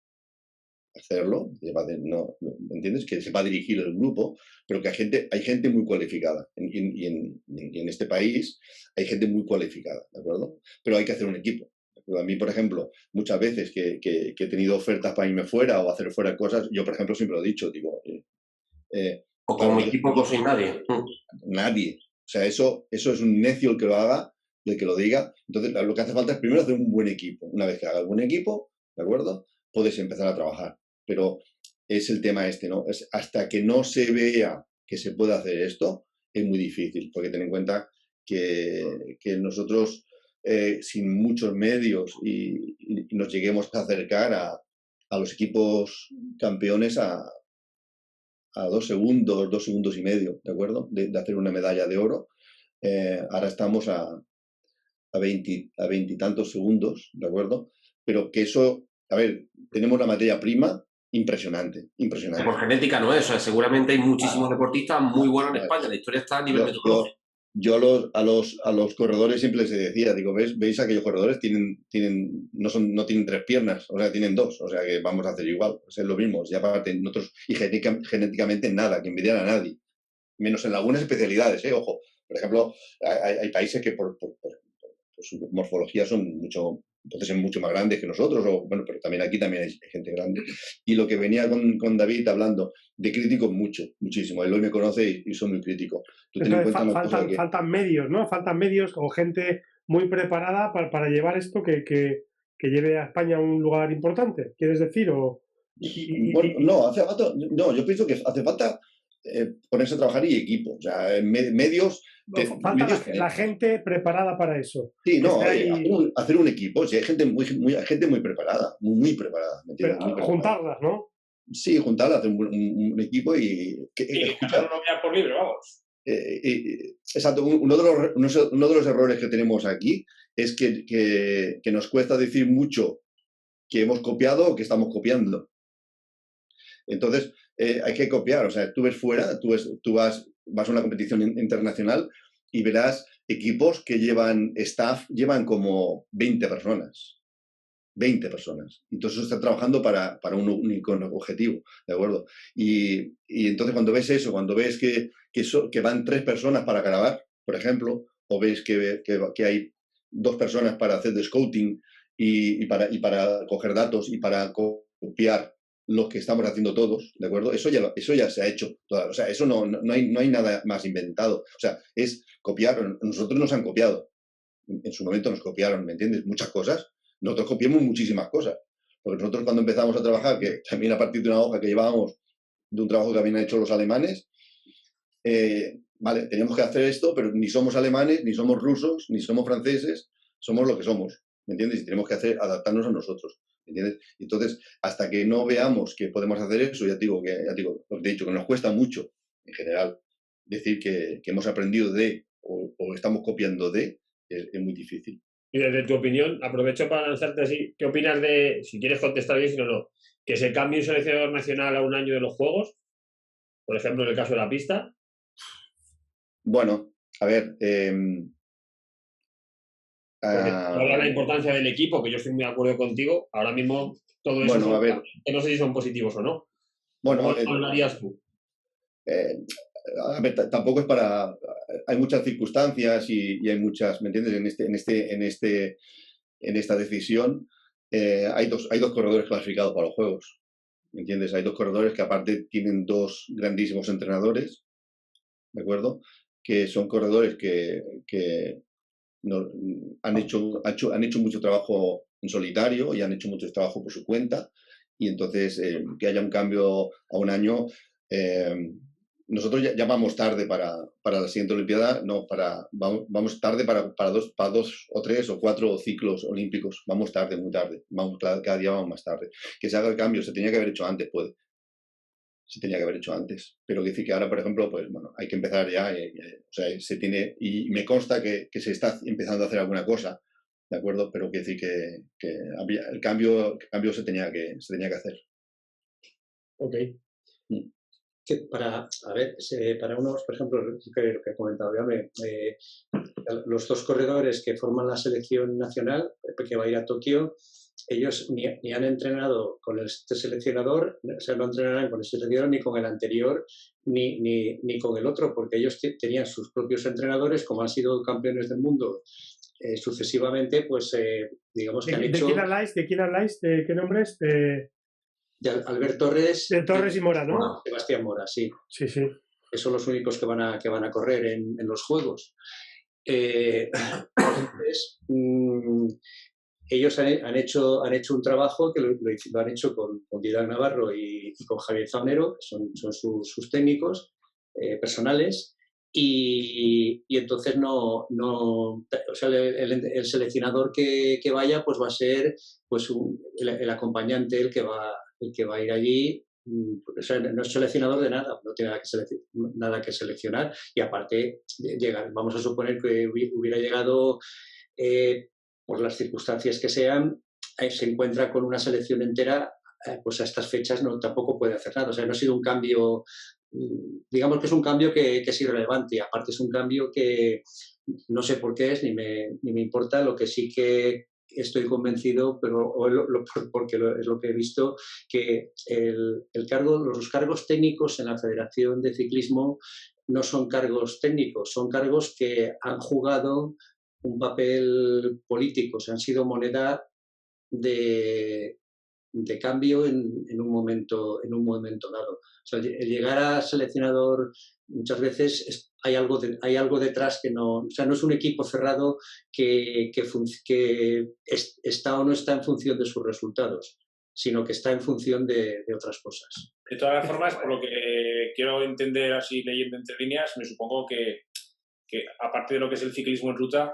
hacerlo, ¿me entiendes? Que sepa dirigir el grupo, pero que hay gente muy cualificada. Y en este país hay gente muy cualificada, ¿de acuerdo? Pero hay que hacer un equipo. A mí, por ejemplo, muchas veces que he tenido ofertas para irme fuera o hacer fuera cosas, yo, por ejemplo, siempre lo he dicho, digo... o como equipo no soy nadie. Nadie. O sea, eso es un necio el que lo haga, el que lo diga. Entonces, lo que hace falta es primero hacer un buen equipo. Una vez que hagas buen equipo, ¿de acuerdo? Puedes empezar a trabajar. Pero es el tema este, ¿no? Hasta que no se vea que se puede hacer esto, es muy difícil, porque ten en cuenta que nosotros, sin muchos medios y nos lleguemos a acercar a los equipos campeones a 2 segundos y medio, ¿de acuerdo? De hacer una medalla de oro. Ahora estamos a 20 y tantos segundos, ¿de acuerdo? Pero que eso, a ver, tenemos una materia prima impresionante. Por genética no es, o sea, seguramente hay muchísimos deportistas muy buenos en España, la historia está a nivel metodológico. Yo a los corredores siempre les decía, digo, ¿veis aquellos corredores? No tienen 3 piernas, o sea, tienen 2, o sea que vamos a hacer igual, o sea, es lo mismo, ya aparte nosotros, y genéticamente nada, que envidiar a nadie, menos en algunas especialidades, ojo, por ejemplo, hay países que por su morfología son mucho más grandes que nosotros, pero también aquí también hay gente grande. Y lo que venía con David hablando, de críticos muchísimo. Él hoy me conoce y soy muy crítico. Faltan medios, ¿no? Faltan medios o gente muy preparada para llevar esto que lleve a España a un lugar importante, ¿quieres decir? Yo pienso que hace falta ponerse a trabajar y equipo. O sea, medios... Falta la gente preparada para eso. Sí, no, hacer un equipo. Sí, hay gente muy preparada, muy preparada. ¿Me entiendes? Pero, juntarlas, ¿no? Sí, juntarlas, hacer un equipo y... cada uno vea por libre, vamos. Exacto. Uno de los errores que tenemos aquí es que nos cuesta decir mucho que hemos copiado o que estamos copiando. Entonces, hay que copiar. O sea, tú ves fuera, tú vas a una competición internacional y verás equipos que llevan como 20 personas. 20 personas. Entonces están trabajando para un único objetivo, ¿de acuerdo? Y entonces cuando ves eso, cuando ves que van 3 personas para grabar, por ejemplo, o ves que hay 2 personas para hacer de scouting y para coger datos y para copiar lo que estamos haciendo todos, ¿de acuerdo? Eso ya se ha hecho. O sea, eso no hay nada más inventado. O sea, es copiar. Nosotros nos han copiado. En su momento nos copiaron, ¿me entiendes? Muchas cosas. Nosotros copiamos muchísimas cosas. Porque nosotros cuando empezamos a trabajar, que también a partir de una hoja que llevábamos de un trabajo que habían hecho los alemanes, vale, teníamos que hacer esto, pero ni somos alemanes, ni somos rusos, ni somos franceses, somos lo que somos, ¿me entiendes? Y tenemos que adaptarnos a nosotros, ¿me entiendes? Entonces, hasta que no veamos que podemos hacer eso, ya te digo, lo que he dicho, que nos cuesta mucho, en general, decir que hemos aprendido de o estamos copiando de, es muy difícil. Y desde tu opinión, aprovecho para lanzarte así, ¿qué opinas de, si quieres contestar bien, si no, que se cambie un seleccionador nacional a un año de los Juegos? Por ejemplo, en el caso de la pista. Bueno, a ver... Habla la importancia del equipo, que yo estoy muy de acuerdo contigo. Ahora mismo todo eso que no sé si son positivos o no. Bueno, ¿cómo hablarías tú? A ver, tampoco es para... Hay muchas circunstancias y hay muchas, ¿me entiendes? En esta decisión hay dos corredores clasificados para los Juegos, ¿me entiendes? Hay 2 corredores que aparte tienen 2 grandísimos entrenadores, ¿de acuerdo? Que son corredores que han hecho mucho trabajo en solitario y han hecho mucho trabajo por su cuenta, y entonces que haya un cambio a un año, nosotros ya vamos tarde para la siguiente Olimpiada, vamos tarde para dos o tres o cuatro ciclos olímpicos, vamos tarde, muy tarde, cada día vamos más tarde. Que se haga el cambio, se tenía que haber hecho antes, se tenía que haber hecho antes, pero que decir que ahora, por ejemplo, pues bueno, hay que empezar ya, o sea, y me consta que se está empezando a hacer alguna cosa, ¿de acuerdo? Pero que decir que el cambio se tenía que hacer. Ok. Que para unos, por ejemplo, lo que he comentado, los dos corredores que forman la selección nacional, que va a ir a Tokio, ellos ni han entrenado con este seleccionador, o sea, no entrenarán con este seleccionador ni con el anterior, ni con el otro, porque ellos tenían sus propios entrenadores, como han sido campeones del mundo sucesivamente, pues digamos que han hecho... ¿De quién habláis? ¿De qué nombres? De Albert Torres. De Torres y Mora, ¿no? Sebastián Mora, sí. Sí. Que son los únicos que van a correr en los Juegos. Entonces, ellos han hecho un trabajo que lo han hecho con Dídac Navarro y con Javier Zaunero, que son sus técnicos personales, y entonces o sea, el seleccionador que vaya pues va a ser pues el acompañante, el que va a ir allí. O sea, no es seleccionador de nada, no tiene nada que seleccionar, y aparte vamos a suponer que hubiera llegado por las circunstancias que sean, se encuentra con una selección entera, pues a estas fechas tampoco puede hacer nada. O sea, no ha sido un cambio, digamos que es un cambio que es irrelevante, y aparte es un cambio que no sé por qué es, ni me importa. Lo que sí que estoy convencido, porque es lo que he visto, que los cargos técnicos en la Federación de Ciclismo no son cargos técnicos, son cargos que han jugado un papel político, o sea, han sido moneda de cambio en un momento dado. O sea, el llegar a seleccionador muchas veces hay algo detrás que no, o sea, no es un equipo cerrado que está o no está en función de sus resultados, sino que está en función de otras cosas. De todas las formas, por lo que quiero entender así leyendo entre líneas, me supongo que aparte de lo que es el ciclismo en ruta,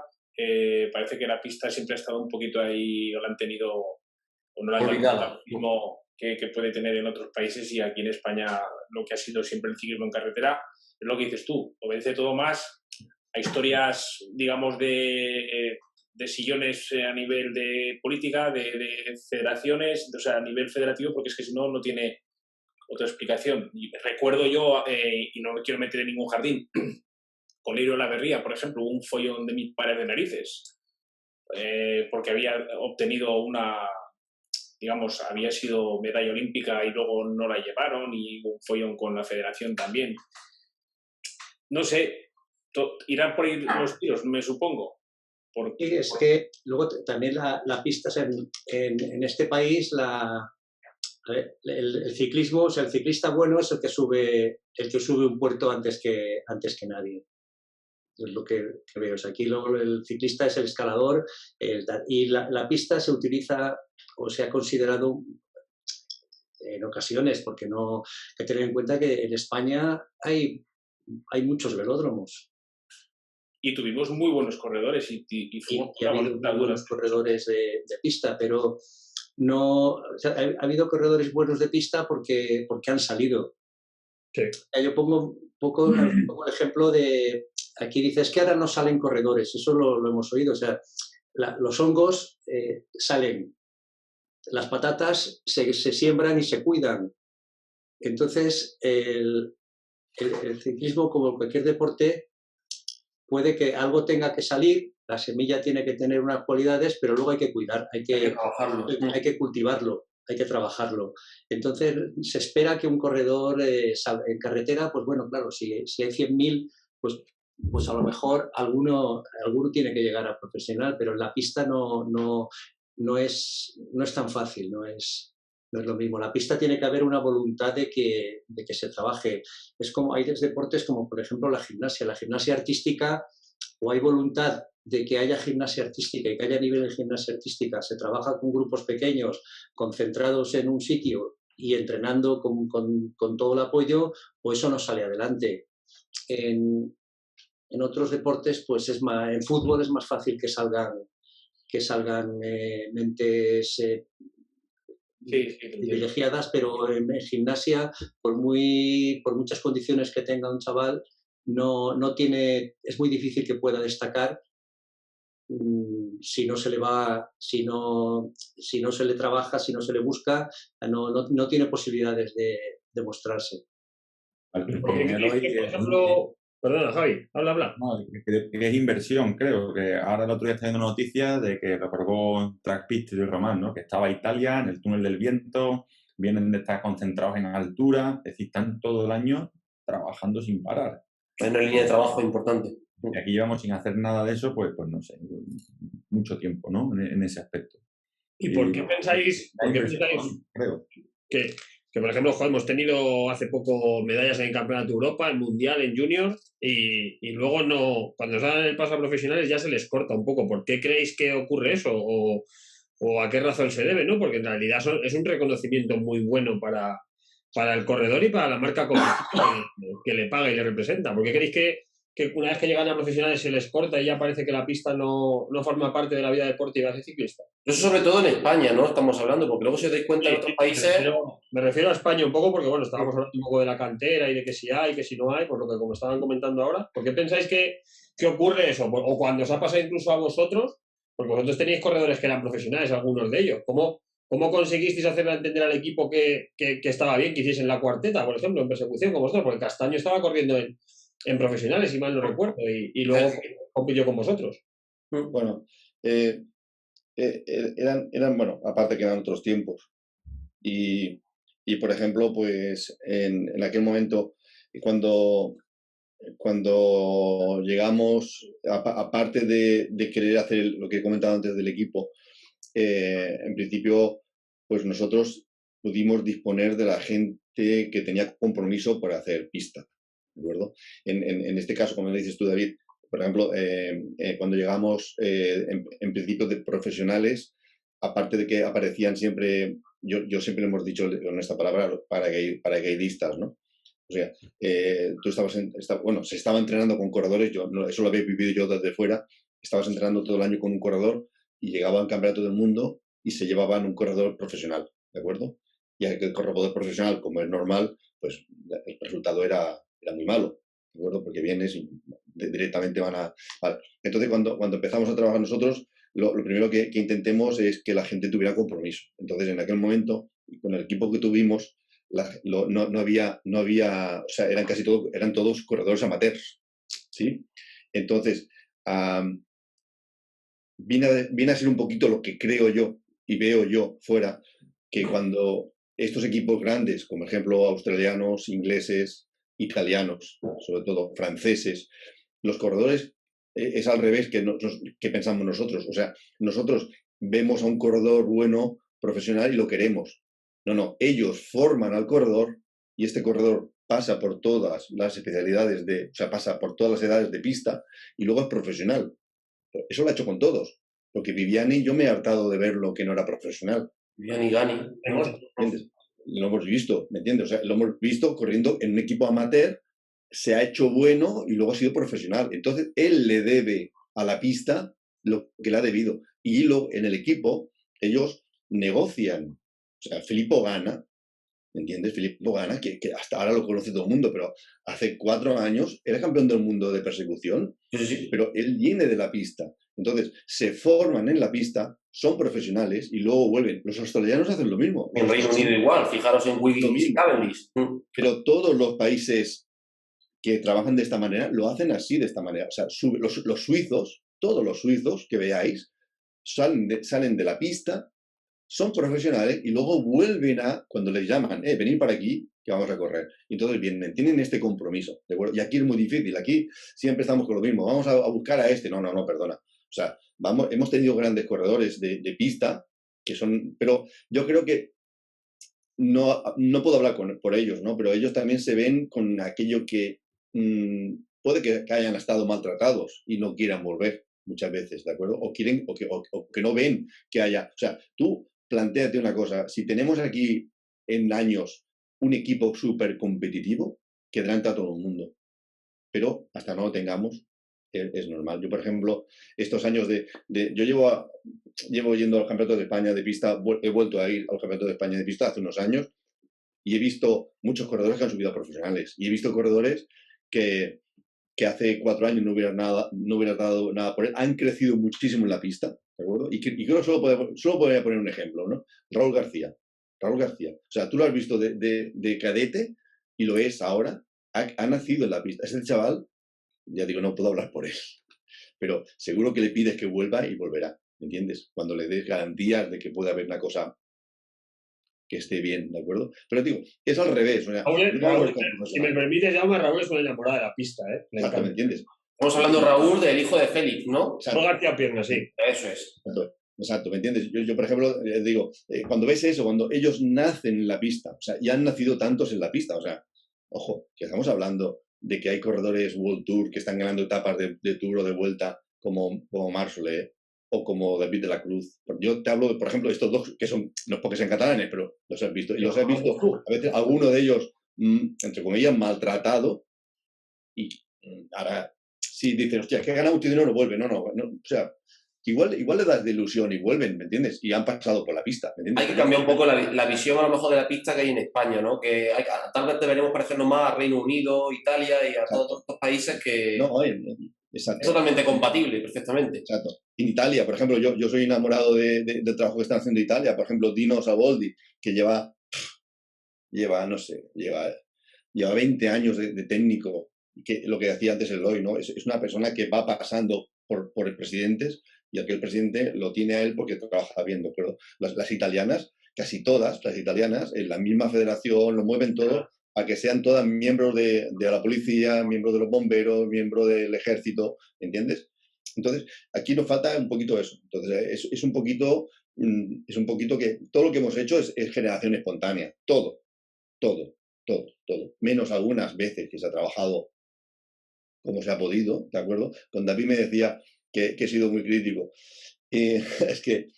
parece que la pista siempre ha estado un poquito ahí, o la han tenido, o no la han tenido que puede tener en otros países, y aquí en España lo que ha sido siempre el ciclismo en carretera es lo que dices tú, obedece todo más a historias, digamos, de sillones a nivel de política, de federaciones, o sea, a nivel federativo, porque es que si no, no tiene otra explicación. Y recuerdo yo, y no me quiero meter en ningún jardín, con Leiro Laverría, por ejemplo, un follón de 1000 pares de narices, porque había obtenido había sido medalla olímpica y luego no la llevaron, y un follón con la federación también. No sé, irán por ahí los tiros, me supongo. Porque es que luego también la pista, en este país, el ciclismo, o sea, el ciclista bueno es el que sube un puerto antes que nadie. Es lo que veo. O sea, aquí luego el ciclista es el escalador, y la pista se utiliza o se ha considerado en ocasiones, porque no hay que tener en cuenta que en España hay muchos velódromos. Y tuvimos muy buenos corredores y ha habido muy buenos corredores de pista, pero no, o sea, ha habido corredores buenos de pista porque han salido. Sí. Yo pongo el ejemplo de, aquí dices que ahora no salen corredores, eso lo hemos oído, o sea, los hongos salen, las patatas se siembran y se cuidan. Entonces, el ciclismo, como cualquier deporte, puede que algo tenga que salir, la semilla tiene que tener unas cualidades, pero luego hay que cuidar, hay que cultivarlo, hay que trabajarlo. Entonces, se espera que un corredor en carretera, pues bueno, claro, si hay 100.000, pues a lo mejor alguno tiene que llegar a profesional, pero en la pista no es tan fácil, no es lo mismo. La pista tiene que haber una voluntad de que se trabaje. Es como hay deportes como, por ejemplo, la gimnasia artística, o hay voluntad de que haya gimnasia artística y que haya nivel de gimnasia artística, se trabaja con grupos pequeños, concentrados en un sitio y entrenando con todo el apoyo, pues eso no sale adelante. En otros deportes, pues en fútbol es más fácil que salgan mentes privilegiadas, pero en gimnasia, por muchas condiciones que tenga un chaval, es muy difícil que pueda destacar si no se le trabaja, si no se le busca, no tiene posibilidades de mostrarse. Por ejemplo, perdona, Javi, habla. No, que es inversión, creo. Que ahora el otro día está viendo noticias de que lo probó Track Pit de Román, ¿no? Que estaba Italia en el túnel del viento, vienen de estar concentrados en altura, es decir, están todo el año trabajando sin parar. Es una línea de trabajo importante. Y aquí llevamos sin hacer nada de eso, pues no sé, mucho tiempo, ¿no? En ese aspecto. ¿Y por qué pensáis creo. Que, por ejemplo, hemos tenido hace poco medallas en el Campeonato de Europa, en Mundial, en Junior, y luego no, cuando se dan el paso a profesionales ya se les corta un poco? ¿Por qué creéis que ocurre eso? ¿O a qué razón se debe? ¿No? Porque en realidad es un reconocimiento muy bueno para el corredor y para la marca que le paga y le representa. ¿Por qué creéis que una vez que llegan a profesionales se les corta y ya parece que la pista no forma parte de la vida deportiva de ciclista? Eso sobre todo en España, ¿no? Estamos hablando, porque luego si os dais cuenta en otros países... Me refiero a España un poco porque, bueno, estábamos hablando un poco de la cantera y de que si hay, que si no hay, por lo que como estaban comentando ahora. ¿Por qué pensáis que ocurre eso? O cuando os ha pasado incluso a vosotros, porque vosotros teníais corredores que eran profesionales, algunos de ellos. ¿Cómo conseguisteis hacerle entender al equipo que estaba bien que hiciesen la cuarteta, por ejemplo, en persecución como vosotros? Porque Castaño estaba corriendo en profesionales, si mal no recuerdo, y luego compitió con vosotros. Bueno, eran, bueno, aparte que eran otros tiempos. Y por ejemplo, pues en aquel momento, cuando llegamos, aparte de querer hacer lo que he comentado antes del equipo, en principio, pues nosotros pudimos disponer de la gente que tenía compromiso para hacer pista, ¿de acuerdo? En este caso, como dices tú, David, por ejemplo, cuando llegamos, en principio de profesionales, aparte de que aparecían siempre, yo siempre hemos dicho con esta palabra, paracaidistas, ¿no? O sea, tú se estaba entrenando con corredores, eso lo había vivido yo desde fuera, estabas entrenando todo el año con un corredor y llegaba al campeonato del mundo y se llevaban un corredor profesional, ¿de acuerdo? Y aquel corredor profesional, como es normal, pues el resultado era muy malo, ¿de acuerdo? Porque vienes y directamente van a... Vale. Entonces, cuando empezamos a trabajar nosotros, lo primero que intentemos es que la gente tuviera compromiso. Entonces, en aquel momento, con el equipo que tuvimos, no había, o sea, eran todos corredores amateurs, ¿sí? Entonces, viene a ser un poquito lo que creo yo y veo yo fuera, que cuando estos equipos grandes, como ejemplo australianos, ingleses, italianos, sobre todo franceses, los corredores es al revés que pensamos nosotros. O sea, nosotros vemos a un corredor bueno, profesional y lo queremos. No, ellos forman al corredor y este corredor pasa por todas las especialidades o sea, pasa por todas las edades de pista y luego es profesional. Eso lo ha hecho con todos. Porque Viviani, yo me he hartado de verlo que no era profesional. Viviani Gani. Lo hemos visto, ¿me entiendes? O sea, lo hemos visto corriendo en un equipo amateur, se ha hecho bueno y luego ha sido profesional. Entonces, él le debe a la pista lo que le ha debido. Y en el equipo, ellos negocian. O sea, Filippo Ganna, ¿me entiendes? Filippo Ganna, que hasta ahora lo conoce todo el mundo, pero hace 4 años era campeón del mundo de persecución, Sí. Pero él viene de la pista. Entonces, se forman en la pista, son profesionales y luego vuelven. Los australianos hacen lo mismo. En Reino Unido igual, fijaros en Wiggins y Cavendish. Pero todos los países que trabajan de esta manera lo hacen así, de esta manera. O sea, los suizos, todos los suizos que veáis, salen de la pista, son profesionales y luego vuelven cuando les llaman, venid para aquí, que vamos a correr. Y entonces vienen, tienen este compromiso, ¿de acuerdo? Y aquí es muy difícil, aquí siempre estamos con lo mismo, vamos a buscar a este, no, perdona. O sea, hemos tenido grandes corredores de pista, que son, pero yo creo que no puedo hablar por ellos, ¿no? Pero ellos también se ven con aquello que puede que hayan estado maltratados y no quieran volver. muchas veces, ¿de acuerdo? O quieren, o que no ven que haya. O sea, tú plantéate una cosa, si tenemos aquí en años un equipo súper competitivo, que adelanta a todo el mundo. Pero hasta no lo tengamos, es normal. Yo, por ejemplo, estos años yo llevo yendo al Campeonato de España de pista, he vuelto a ir al Campeonato de España de pista hace unos años y he visto muchos corredores que han subido a profesionales. Y he visto corredores que hace 4 años no hubieran dado nada por él. Han crecido muchísimo en la pista, ¿de acuerdo? Y creo que solo podría poner un ejemplo, ¿no? Raúl García. O sea, tú lo has visto de cadete y lo es ahora. Ha nacido en la pista. Ese chaval, ya digo, no puedo hablar por él, pero seguro que le pides que vuelva y volverá, ¿me entiendes? Cuando le des garantías de que puede haber una cosa que esté bien, ¿de acuerdo? Pero digo, es al revés. O sea, Raúl, si me permites, llama, Raúl es una enamorada de la pista, ¿eh? Exacto, ¿me entiendes? Estamos hablando, Raúl, del hijo de Félix, ¿no? Raúl García Pierna, sí. Eso es. Exacto, ¿me entiendes? Yo por ejemplo, digo, cuando ves eso, cuando ellos nacen en la pista, o sea, y han nacido tantos en la pista, o sea, ojo, que estamos hablando de que hay corredores World Tour que están ganando etapas de Tour o de Vuelta como Marsolé o como David de la Cruz. Yo te hablo de, por ejemplo, estos dos que son, no es porque sean catalanes, pero los has visto. Y los has visto, a veces, alguno de ellos, entre comillas, maltratado. Y ahora, si dicen, hostia, que ha ganado mucho dinero, vuelve. No, o sea, igual le das de ilusión y vuelven, ¿me entiendes? Y han pasado por la pista, ¿me entiendes? Hay que cambiar un poco la visión a lo mejor de la pista que hay en España, ¿no? Que tal vez deberíamos parecernos más a Reino Unido, Italia y a todos estos países que exacto. Es totalmente compatible, perfectamente. Exacto. En Italia, por ejemplo, yo soy enamorado del trabajo que están haciendo en Italia. Por ejemplo, Dino Saboldi, que lleva 20 años de técnico, que lo que decía antes Eloy, ¿no? Es una persona que va pasando por presidentes y aquel presidente lo tiene a él porque trabaja bien, pero las italianas, casi todas las italianas, en la misma federación, lo mueven todo a que sean todas miembros de la policía, miembros de los bomberos, miembros del ejército, ¿entiendes? Entonces, aquí nos falta un poquito eso. Entonces, es un poquito que todo lo que hemos hecho es generación espontánea. Todo. Menos algunas veces que se ha trabajado como se ha podido, ¿de acuerdo? Con David me decía que he sido muy crítico. Es que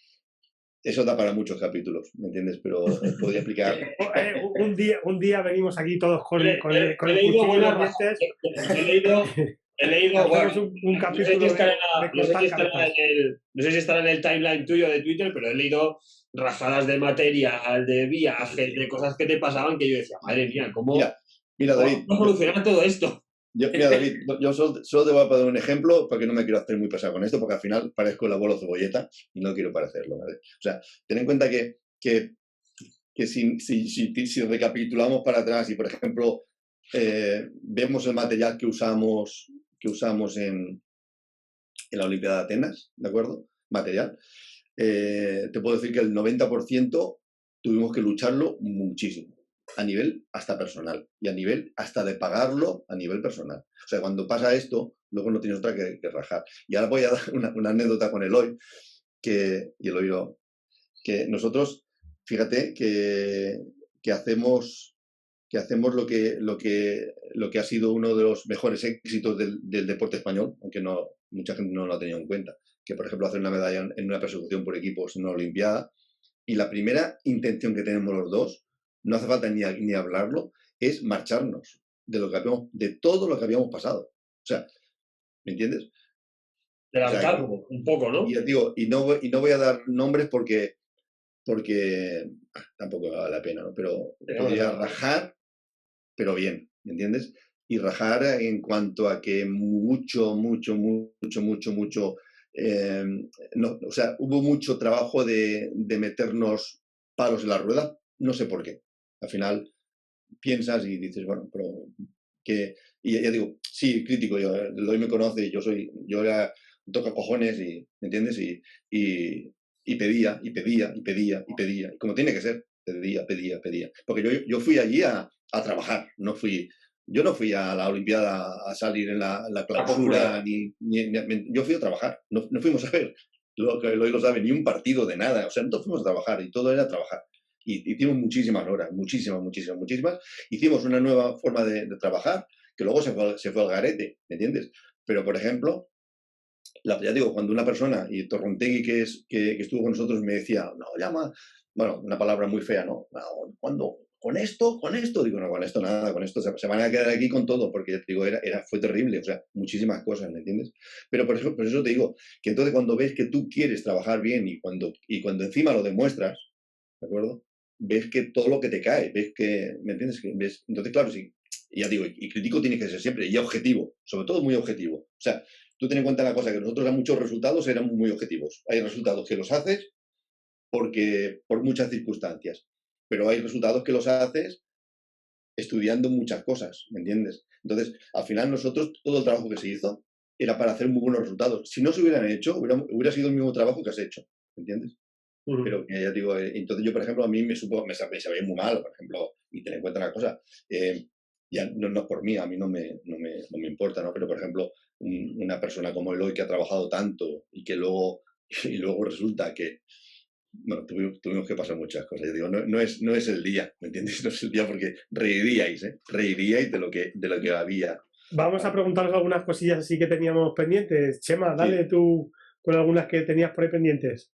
eso da para muchos capítulos, ¿me entiendes? Pero podría explicar. Un día venimos aquí todos con el cuchillo en los dientes. He leído bueno, un capítulo no sé si estará en el timeline tuyo de Twitter, pero he leído rajadas de material, de viajes, de cosas que te pasaban que yo decía, madre mía, ¿cómo David, solucionar todo esto? Mira, David, yo solo te voy a poner un ejemplo porque no me quiero hacer muy pesado con esto, porque al final parezco el abuelo cebolleta y no quiero parecerlo, ¿vale? O sea, ten en cuenta que si recapitulamos para atrás y, por ejemplo, vemos el material que usamos en la Olimpiada de Atenas, ¿de acuerdo? Material. Te puedo decir que el 90% tuvimos que lucharlo muchísimo. A nivel hasta personal y a nivel hasta de pagarlo a nivel personal. O sea, cuando pasa esto, luego no tienes otra que rajar. Y ahora voy a dar una anécdota con Eloy, que nosotros, fíjate, que hacemos lo que ha sido uno de los mejores éxitos del deporte español, aunque mucha gente no lo ha tenido en cuenta, que por ejemplo hacer una medalla en una persecución por equipos en una Olimpiada, y la primera intención que tenemos los dos, no hace falta ni hablarlo, es marcharnos de todo lo que habíamos pasado. O sea, ¿me entiendes? Un poco, ¿no? Y no voy a dar nombres porque tampoco vale la pena, ¿no? Pero podría rajar, pero bien, ¿me entiendes? Y rajar en cuanto a que mucho, o sea, hubo mucho trabajo de meternos palos en la rueda, no sé por qué. Al final piensas y dices, bueno, pero que... Y ya digo, sí, crítico, Eloy me conoce, yo era toca cojones, y, ¿me entiendes? Y pedía, y como tiene que ser, pedía. Porque yo fui allí a trabajar, yo no fui a la Olimpiada a salir en la clausura, yo fui a trabajar, no fuimos a ver, lo que Eloy lo sabe, ni un partido de nada, o sea, no fuimos a trabajar, y todo era trabajar. Y hicimos muchísimas horas, muchísimas. Hicimos una nueva forma de trabajar, que luego se fue al garete, ¿me entiendes? Pero, por ejemplo, ya digo, cuando una persona, y Torrontegui, que estuvo con nosotros, me decía, no, llama, bueno, una palabra muy fea, ¿no? Cuando, con esto, digo, no, con esto nada, con esto se van a quedar aquí con todo, porque digo, fue terrible, o sea, muchísimas cosas, ¿me entiendes? Pero por eso te digo, que entonces cuando ves que tú quieres trabajar bien y cuando encima lo demuestras, ¿de acuerdo? Ves que todo lo que te cae, ves que, ¿me entiendes? Entonces, claro, sí, ya digo, y crítico tiene que ser siempre, y objetivo, sobre todo muy objetivo. O sea, tú ten en cuenta la cosa, que nosotros a muchos resultados éramos muy objetivos. Hay resultados que los haces por muchas circunstancias, pero hay resultados que los haces estudiando muchas cosas, ¿me entiendes? Entonces, al final nosotros, todo el trabajo que se hizo era para hacer muy buenos resultados. Si no se hubieran hecho, hubiera sido el mismo trabajo que has hecho, ¿me entiendes? Pero que ya digo, entonces yo, por ejemplo, a mí me sabía muy mal, por ejemplo, y ten en cuenta una cosa, ya no es por mí, a mí no me importa, ¿no? Pero, por ejemplo, una persona como Eloy que ha trabajado tanto y que luego resulta que, bueno, tuvimos que pasar muchas cosas. Yo digo, no es el día, ¿me entiendes? No es el día porque reiríais de lo que había. Vamos a preguntaros algunas cosillas así que teníamos pendientes. Chema, dale tú con algunas que tenías por ahí pendientes.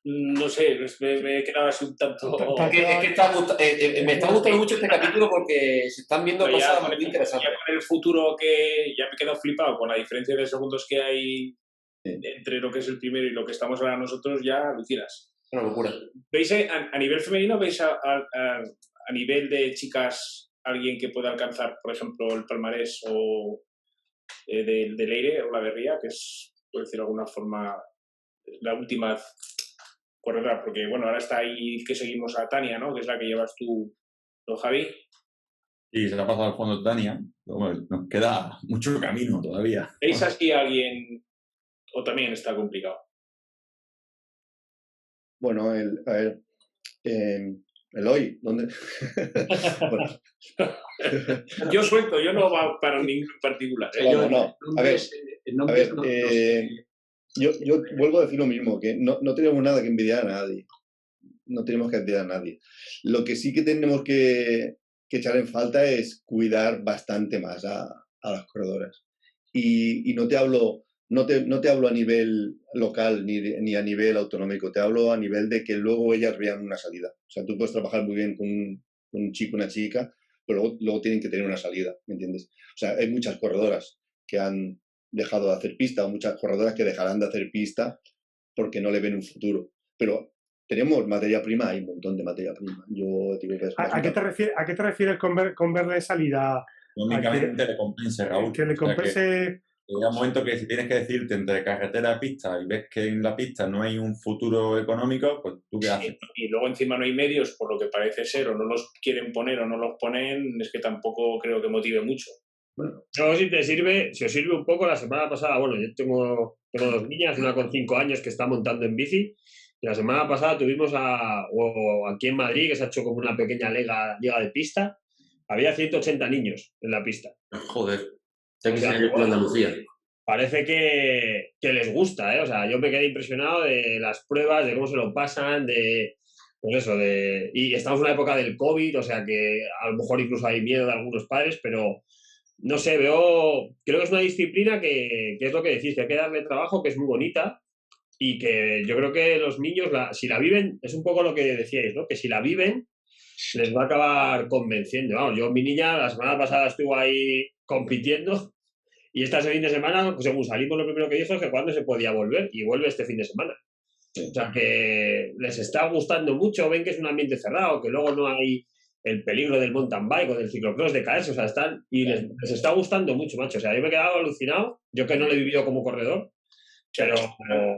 No sé, me he quedado así un tanto... me está gustando mucho este capítulo porque se están viendo cosas muy interesantes. Ya con el futuro que ya me he quedado flipado con la diferencia de segundos que hay entre lo que es el primero y lo que estamos ahora nosotros, ya alucinas. Una locura. ¿Veis a nivel femenino, veis a nivel de chicas alguien que pueda alcanzar, por ejemplo, el palmarés o de Leire o la Berría, que es, por decirlo de alguna forma, la última corredora? Porque, bueno, ahora está ahí que seguimos a Tania, ¿no? Que es la que llevas tú, ¿no, Javi? Sí, se la ha pasado al fondo Tania. Bueno, nos queda mucho camino todavía. ¿Veis así a alguien o también está complicado? Bueno, a ver, Eloy, ¿dónde? Bueno. Yo suelto, yo no va para ningún particular. No. A ver, yo vuelvo a decir lo mismo, que no tenemos nada que envidiar a nadie. No tenemos que envidiar a nadie. Lo que sí que tenemos que echar en falta es cuidar bastante más a las corredoras. Y no te hablo a nivel local ni a nivel autonómico, te hablo a nivel de que luego ellas vean una salida. O sea, tú puedes trabajar muy bien con un chico, una chica, pero luego tienen que tener una salida, ¿me entiendes? O sea, hay muchas corredoras que han dejado de hacer pista, o muchas corredoras que dejarán de hacer pista porque no le ven un futuro. Pero tenemos materia prima, hay un montón de materia prima. Yo digo que ¿A qué te refieres con verle salida? Económicamente le compense, Raúl. Que le compense... Llega un momento que si tienes que decirte entre carretera y pista y ves que en la pista no hay un futuro económico, pues ¿tú qué haces? Y luego encima no hay medios, por lo que parece ser, o no los quieren poner o no los ponen, es que tampoco creo que motive mucho. Bueno. Yo, si os sirve un poco, la semana pasada, bueno, yo tengo 2 niñas, una con 5 años que está montando en bici, y la semana pasada tuvimos aquí en Madrid, que se ha hecho como una pequeña liga de pista, había 180 niños en la pista. Joder. O sea, Andalucía. Parece que les gusta, ¿eh? O sea, yo me quedé impresionado de las pruebas, de cómo se lo pasan, pues eso, y estamos en una época del COVID, o sea que a lo mejor incluso hay miedo de algunos padres, pero no sé, creo que es una disciplina que es lo que decís, que hay que darle trabajo, que es muy bonita y que yo creo que los niños, si la viven, es un poco lo que decíais, ¿no? Que si la viven, les va a acabar convenciendo. Vamos, mi niña la semana pasada estuvo ahí compitiendo y este fin de semana, según salimos, lo primero que dijo es que cuándo se podía volver, y vuelve este fin de semana. Sí. O sea que les está gustando mucho, ven que es un ambiente cerrado, que luego no hay el peligro del mountain bike o del ciclocross de caerse, o sea, les está gustando mucho, macho. O sea, yo me he quedado alucinado, yo que no lo he vivido como corredor, pero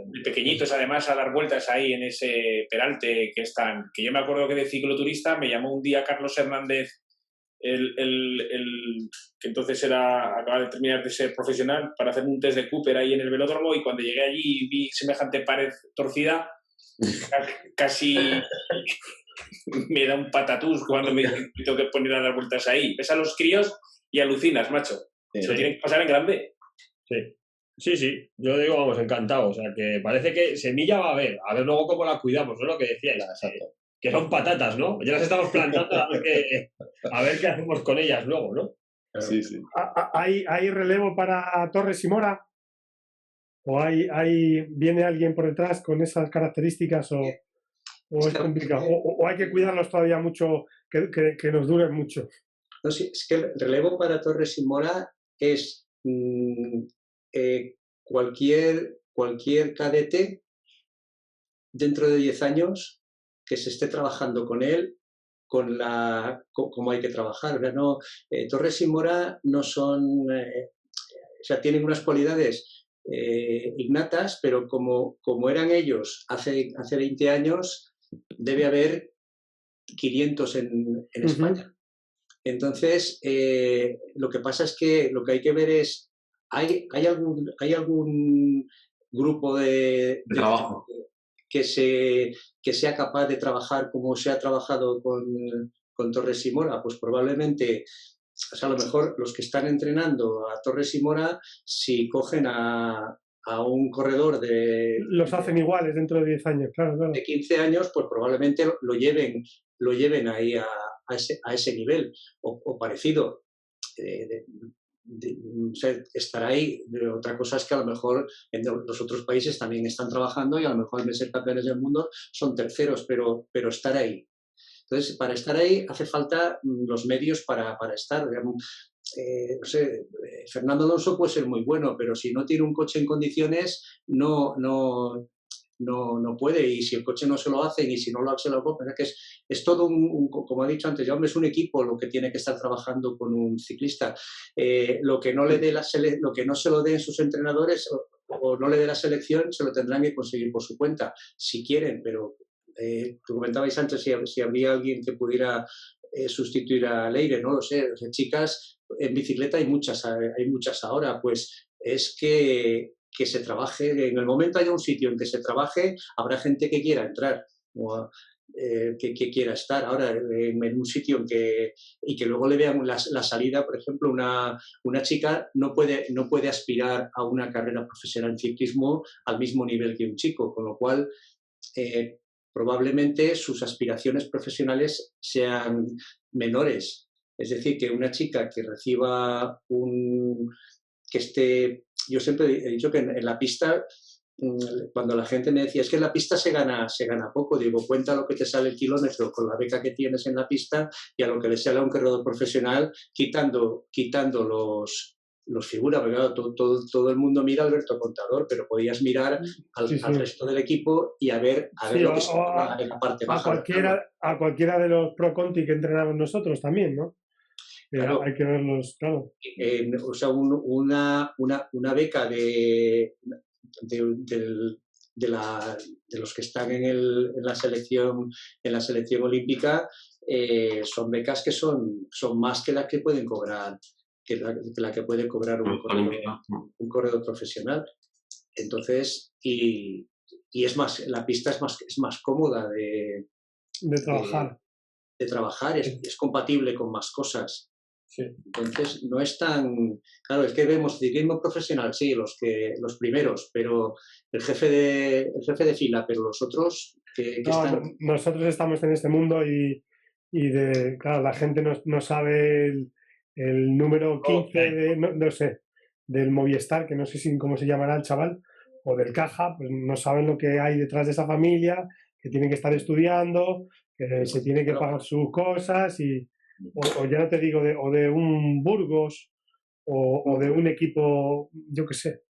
de pequeñitos además a dar vueltas ahí en ese peralte que yo me acuerdo que de cicloturista me llamó un día Carlos Hernández, que entonces acaba de terminar de ser profesional, para hacer un test de Cooper ahí en el velódromo, y cuando llegué allí y vi semejante pared torcida, casi me da un patatús cuando me tengo que poner a dar vueltas ahí. Ves a los críos y alucinas, macho. Se lo tienen que pasar en grande. Sí. Yo digo, vamos, encantado. O sea, que parece que semilla va a ver luego cómo la cuidamos, ¿no? Lo que decíais. Que son patatas, ¿no? Ya las estamos plantando a ver qué hacemos con ellas luego, ¿no? Sí. ¿Hay relevo para Torres y Mora? ¿O viene alguien por detrás con esas características o es complicado? ¿O hay que cuidarlos todavía mucho, que nos duren mucho? No, sí, es que el relevo para Torres y Mora es cualquier cadete dentro de 10 años que se esté trabajando con él como hay que trabajar. No, Torres y Mora no son, o sea, tienen unas cualidades innatas, pero como eran ellos hace 20 años, debe haber 500 en España. Entonces, lo que pasa es que lo que hay que ver es, ¿hay algún grupo de trabajo que sea capaz de trabajar como se ha trabajado con Torres y Mora? Pues probablemente, o sea, a lo mejor los que están entrenando a Torres y Mora, si cogen a un corredor los hacen iguales dentro de 10 años, claro. De 15 años, pues probablemente lo lleven ahí a ese nivel o parecido. O sea, estar ahí. Otra cosa es que a lo mejor en los otros países también están trabajando y a lo mejor en vez de ser campeones del mundo son terceros, pero estar ahí. Entonces, para estar ahí hace falta los medios para estar. No sé, Fernando Alonso puede ser muy bueno, pero si no tiene un coche en condiciones, no puede, y si el coche no se lo hacen y si no lo hacen, que es todo como ha dicho antes, ya hombre, es un equipo lo que tiene que estar trabajando con un ciclista. Lo que no le dé lo que no se lo den sus entrenadores o no le dé la selección, se lo tendrán que conseguir por su cuenta, si quieren, pero tú comentabais antes si habría alguien que pudiera sustituir a Leire, no lo sé. O sea, chicas en bicicleta hay muchas ahora, pues es que se trabaje, en el momento haya un sitio en que se trabaje, habrá gente que quiera entrar o que quiera estar. Ahora, en un sitio y que luego le vean la salida, por ejemplo, una chica no puede aspirar a una carrera profesional en ciclismo al mismo nivel que un chico, con lo cual probablemente sus aspiraciones profesionales sean menores. Es decir, que una chica que reciba que esté... Yo siempre he dicho que en la pista, cuando la gente me decía, es que en la pista se gana poco, digo, cuenta lo que te sale el kilómetro con la beca que tienes en la pista y a lo que le sale a un corredor profesional, quitando los figuras, porque claro, todo el mundo mira a Alberto Contador, pero podías mirar al resto del equipo y a ver lo que se en la parte baja. A cualquiera de los Pro Conti que entrenamos nosotros también, ¿no? Claro. Hay que verlos, claro. O sea, una beca de los que están en la selección olímpica son becas que son más que las que pueden cobrar la que puede cobrar un corredor profesional. Entonces, y es más, la pista es más cómoda de trabajar. De trabajar, es compatible con más cosas. Sí. Entonces, no es tan... Claro, es que vemos ciclismo profesional, sí, los primeros, pero el jefe de fila, pero los otros que están... Nosotros estamos en este mundo y claro, la gente no sabe el número 15 no sé, del Movistar, que no sé cómo se llamará el chaval, o del Caja, pues no saben lo que hay detrás de esa familia, que tienen que estar estudiando, que se tiene que pagar sus cosas o ya no te digo o de un Burgos o de un equipo, yo qué sé,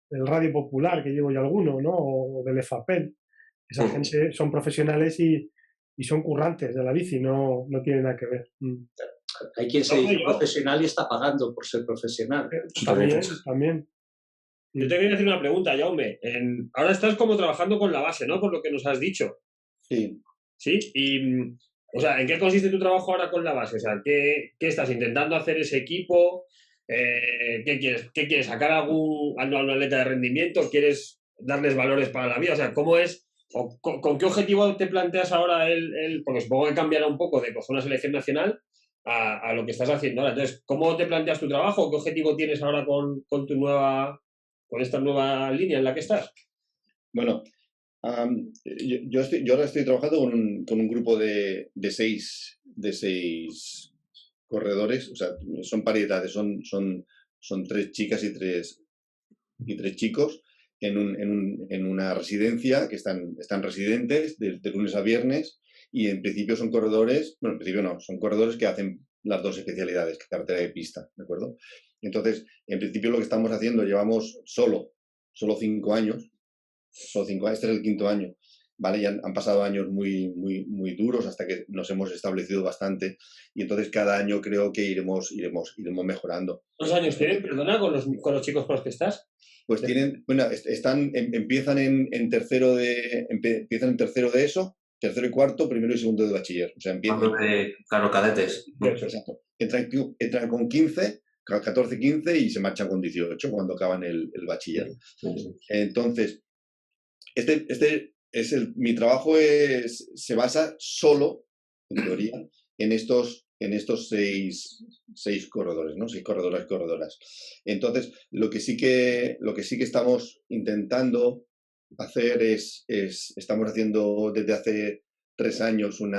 del Radio Popular, que llevo yo alguno, ¿no? O del EFAPEL. Esa gente son profesionales y son currantes de la bici, no tienen nada que ver. Hay quien se dice profesional y está pagando por ser profesional. También. Yo te quería hacer una pregunta, Jaume. Ahora estás como trabajando con la base, ¿no? Por lo que nos has dicho. Sí. ¿Sí? Y, o sea, ¿en qué consiste tu trabajo ahora con la base? O sea, ¿qué estás intentando hacer ese equipo? ¿Qué quieres? ¿Sacar algún atleta de rendimiento? ¿Quieres darles valores para la vida? O sea, ¿cómo es? O ¿con qué objetivo te planteas ahora porque supongo que cambiará un poco de coger una selección nacional a lo que estás haciendo ahora? Entonces, ¿cómo te planteas tu trabajo? ¿Qué objetivo tienes ahora con esta nueva línea en la que estás? Bueno, yo ahora estoy trabajando con un grupo de seis corredores, o sea, son pariedades, son 3 chicas y tres chicos, en una residencia, que están residentes de lunes a viernes, y en principio son corredores, bueno, en principio no, son corredores que hacen las dos especialidades, carretera y pista, ¿de acuerdo? Entonces, en principio lo que estamos haciendo, llevamos solo 5 años, este es el 5.º año, ¿vale? Ya han pasado años muy duros hasta que nos hemos establecido bastante, y entonces cada año creo que iremos mejorando. ¿Cuántos años tienen, perdona, con los chicos con los que estás? Pues tienen, bueno, empiezan en tercero de eso, tercero y cuarto, primero y segundo de bachiller. O sea, empiezan. Claro, cadetes. Exacto. Entran con 15, 14, 15 y se marchan con 18 cuando acaban el bachiller. Entonces, mi trabajo se basa solo, en teoría, en estos 6 corredores, ¿no? 6 corredoras y corredoras. Entonces, lo que sí que estamos intentando hacer estamos haciendo desde hace 3 años un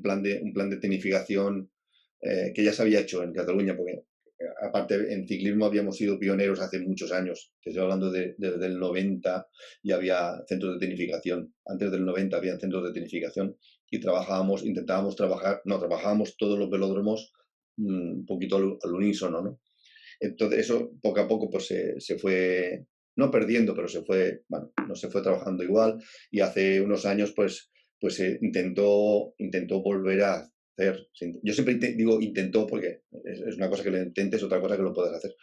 plan de tecnificación que ya se había hecho en Cataluña, porque aparte en ciclismo habíamos sido pioneros hace muchos años. Estoy hablando desde el 90 ya había centros de tecnificación. Antes del 90 había centros de tecnificación y trabajábamos todos los velódromos un poquito al unísono, ¿no? Entonces eso poco a poco pues se fue, no perdiendo, pero no se fue trabajando igual, y hace unos años pues intentó volver a hacer. Yo siempre digo intentó porque es una cosa que lo intentes, otra cosa que lo puedas hacer.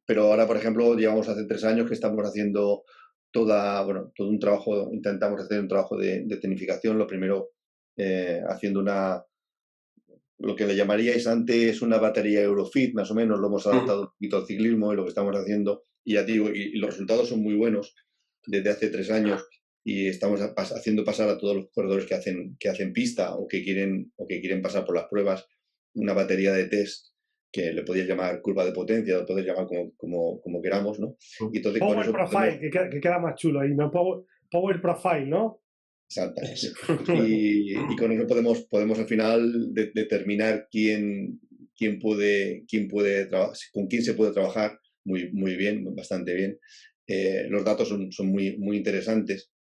Pero ahora, por ejemplo, llevamos hace 3 años que estamos haciendo todo un trabajo, intentamos hacer un trabajo de tecnificación. Lo primero, haciendo lo que le llamaríais antes una batería Eurofit, más o menos, lo hemos adaptado un poquito al ciclismo y lo que estamos haciendo, y ya digo, y los resultados son muy buenos desde hace 3 años, y estamos haciendo pasar a todos los corredores que hacen pista o que quieren pasar por las pruebas una batería de test que le podéis llamar curva de potencia, lo podéis llamar como queramos, ¿no? Y entonces, Power Profile, que queda más chulo ahí, ¿no? Power Profile, ¿no? Exacto. Y con eso podemos al final determinar quién puede trabajar, con quién se puede trabajar muy bien, bastante bien. Los datos son muy interesantes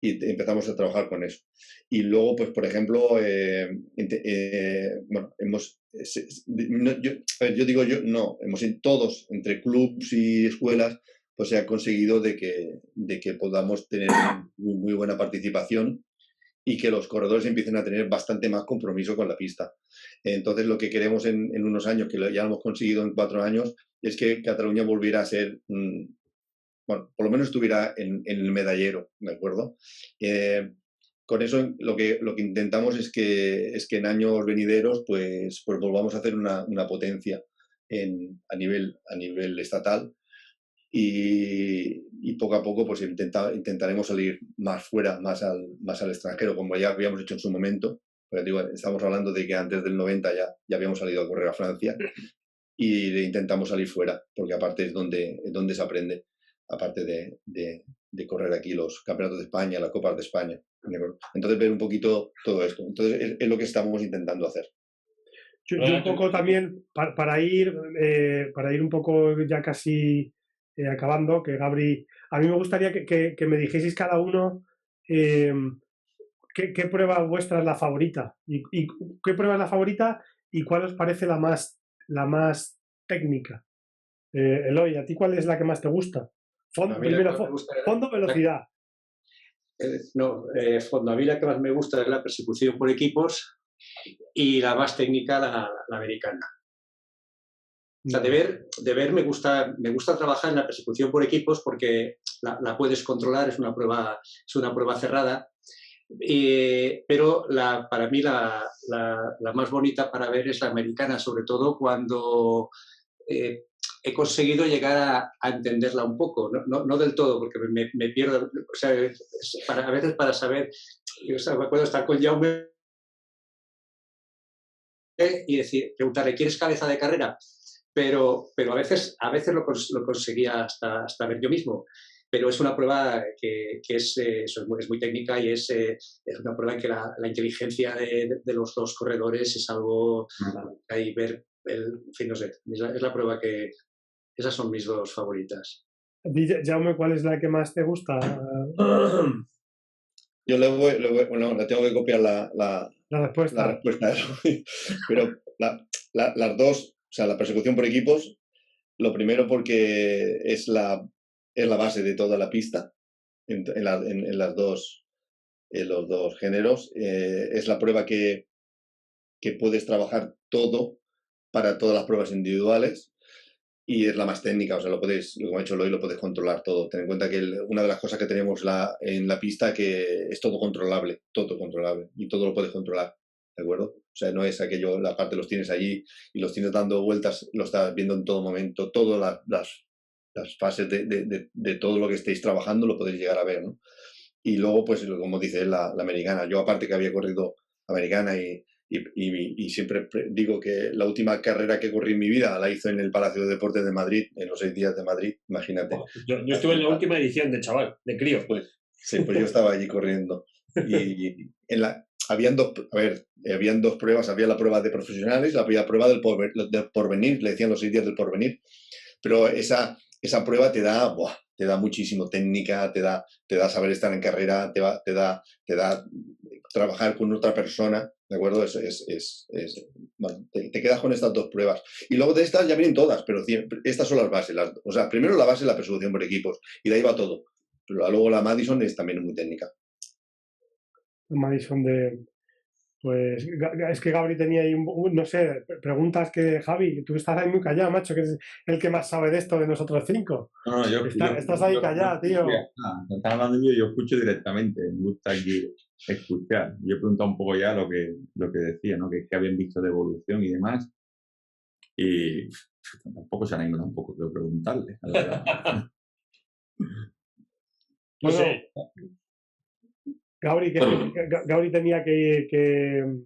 y empezamos a trabajar con eso. Y luego, pues, por ejemplo, todos, entre clubs y escuelas, pues se ha conseguido de que podamos tener muy buena participación y que los corredores empiecen a tener bastante más compromiso con la pista. Entonces, lo que queremos en unos años, que ya lo hemos conseguido en 4 años, es que Cataluña volviera a ser, por lo menos estuviera en el medallero, ¿de acuerdo? Con eso lo que intentamos es que en años venideros pues volvamos a hacer una potencia a nivel estatal, y poco a poco pues intentaremos salir más fuera, más al extranjero, como ya habíamos hecho en su momento. Pero digo, estamos hablando de que antes del 90 ya habíamos salido a correr a Francia, y intentamos salir fuera, porque aparte es donde se aprende, aparte de correr aquí los campeonatos de España, las copas de España. Entonces, ver un poquito todo esto. Entonces, es lo que estamos intentando hacer. Yo un poco también, para ir un poco ya casi acabando, que Gabri, a mí me gustaría que me dijeseis cada uno qué prueba vuestra es la favorita, y qué prueba es la favorita y cuál os parece la más técnica. Eloy, ¿a ti cuál es la que más te gusta? Fondo, velocidad. Fondo. A mí la que más me gusta es la persecución por equipos, y la más técnica la americana. O sea, de ver me gusta trabajar en la persecución por equipos porque la puedes controlar, es una prueba cerrada, pero para mí la más bonita para ver es la americana, sobre todo cuando he conseguido llegar a entenderla un poco, no del todo, porque me pierdo, o sea, a veces para saber, me acuerdo estar con Jaume y preguntarle, ¿quieres cabeza de carrera? Pero a veces lo conseguía hasta ver yo mismo. Pero es una prueba que es muy técnica, y es una prueba en que la inteligencia de los dos corredores es algo ahí ver, en fin, no sé, es la prueba que esas son mis dos favoritas. Jaume, ¿cuál es la que más te gusta? Yo bueno, le tengo que copiar la respuesta. Pero las dos, o sea, la persecución por equipos, lo primero porque es la base de toda la pista en los dos géneros. Es la prueba que puedes trabajar todo para todas las pruebas individuales y es la más técnica, o sea, como ha hecho Eloy, lo puedes controlar todo. Ten en cuenta que una de las cosas que tenemos en la pista que es todo controlable y todo lo puedes controlar, ¿de acuerdo? O sea, no es aquello, la parte los tienes allí y los tienes dando vueltas, lo estás viendo en todo momento, todas las fases de todo lo que estéis trabajando lo podéis llegar a ver, ¿no? Y luego, pues, como dice la americana, yo aparte que había corrido americana y siempre digo que la última carrera que corrí en mi vida la hizo en el Palacio de Deportes de Madrid, en los 6 días de Madrid, imagínate. Yo estuve en la última edición de chaval, de crío. Pues yo estaba allí corriendo. Y habían dos pruebas, había la prueba de profesionales, la prueba del porvenir, le decían los 6 días del porvenir, pero esa prueba te da muchísimo técnica, te da saber estar en carrera, te da trabajar con otra persona, ¿de acuerdo? Bueno, te quedas con estas dos pruebas. Y luego de estas ya vienen todas, pero estas son las bases. O sea, primero la base es la persecución por equipos, y de ahí va todo. Pero luego la Madison es también muy técnica. Madison Pues es que Gabri tenía ahí, no sé, preguntas que, Javi, tú estás ahí muy callado, macho, que es el que más sabe de esto de nosotros 5. No, estás ahí callado, tío. Estás hablando yo escucho directamente, me gusta aquí escuchar. Yo he preguntado un poco ya lo que decía, ¿no? Que habían visto de evolución y demás. Y tampoco se han ido tampoco de preguntarle, la verdad. Bueno, Gabri tenía que...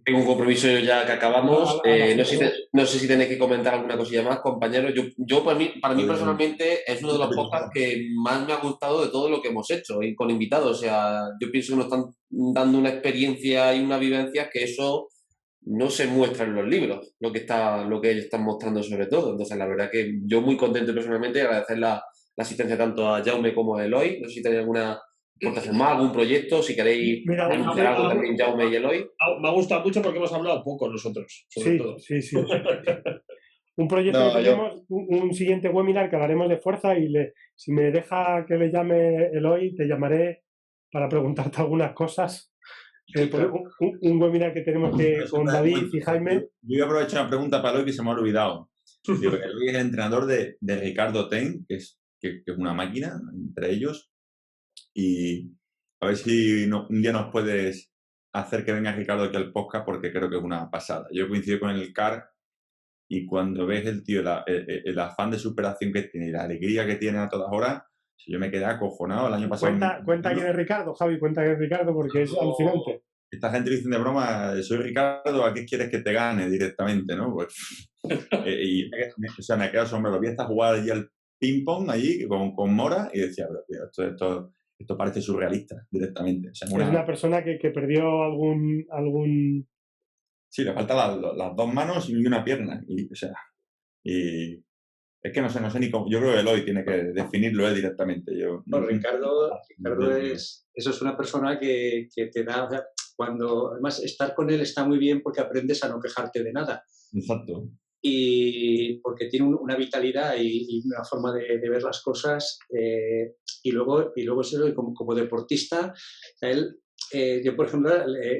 Tengo un compromiso ya que acabamos. No sé si tenéis que comentar alguna cosilla más, compañeros. Yo para mí personalmente es uno de los podcasts que más me ha gustado de todo lo que hemos hecho y con invitados. O sea, yo pienso que nos están dando una experiencia y una vivencia que eso no se muestra en los libros, lo que ellos están mostrando sobre todo. Entonces, la verdad que yo muy contento personalmente, agradecer la asistencia tanto a Jaume como a Eloy. No sé si tenéis alguna aportación más, algún proyecto, si queréis anunciar algo también, Jaume y Eloy. Me ha gustado mucho porque hemos hablado poco nosotros, sobre todo. Sí. Un proyecto que tenemos, un siguiente webinar que hablaremos de fuerza y si me deja que le llame Eloy, te llamaré para preguntarte algunas cosas. Un webinar que tenemos con David y Jaime. Yo voy a aprovechar una pregunta para Eloy que se me ha olvidado. Eloy es el entrenador de Ricardo Ten, que es una máquina entre ellos. Y a ver si un día nos puedes hacer que venga Ricardo aquí al podcast porque creo que es una pasada. Yo coincido con el CAR y cuando ves el tío, el afán de superación que tiene y la alegría que tiene a todas horas, yo me quedé acojonado el año pasado. Cuenta quién es Ricardo, Javi, cuenta quién es Ricardo porque es alucinante. Esta gente le dicen de broma, soy Ricardo, ¿a qué quieres que te gane directamente? ¿No? Pues, o sea, me quedé asombrado. Vi esta jugada allí al ping-pong allí con Mora y decía, pero esto parece surrealista directamente. O sea, es una persona que perdió algún... Sí, le faltan las dos manos y una pierna. Y es que no sé ni cómo. Yo creo que Eloy tiene que definirlo él directamente. Ricardo eso es una persona que te da... O sea, además, estar con él está muy bien porque aprendes a no quejarte de nada. Exacto. Y porque tiene una vitalidad y una forma de ver las cosas y luego como deportista yo por ejemplo le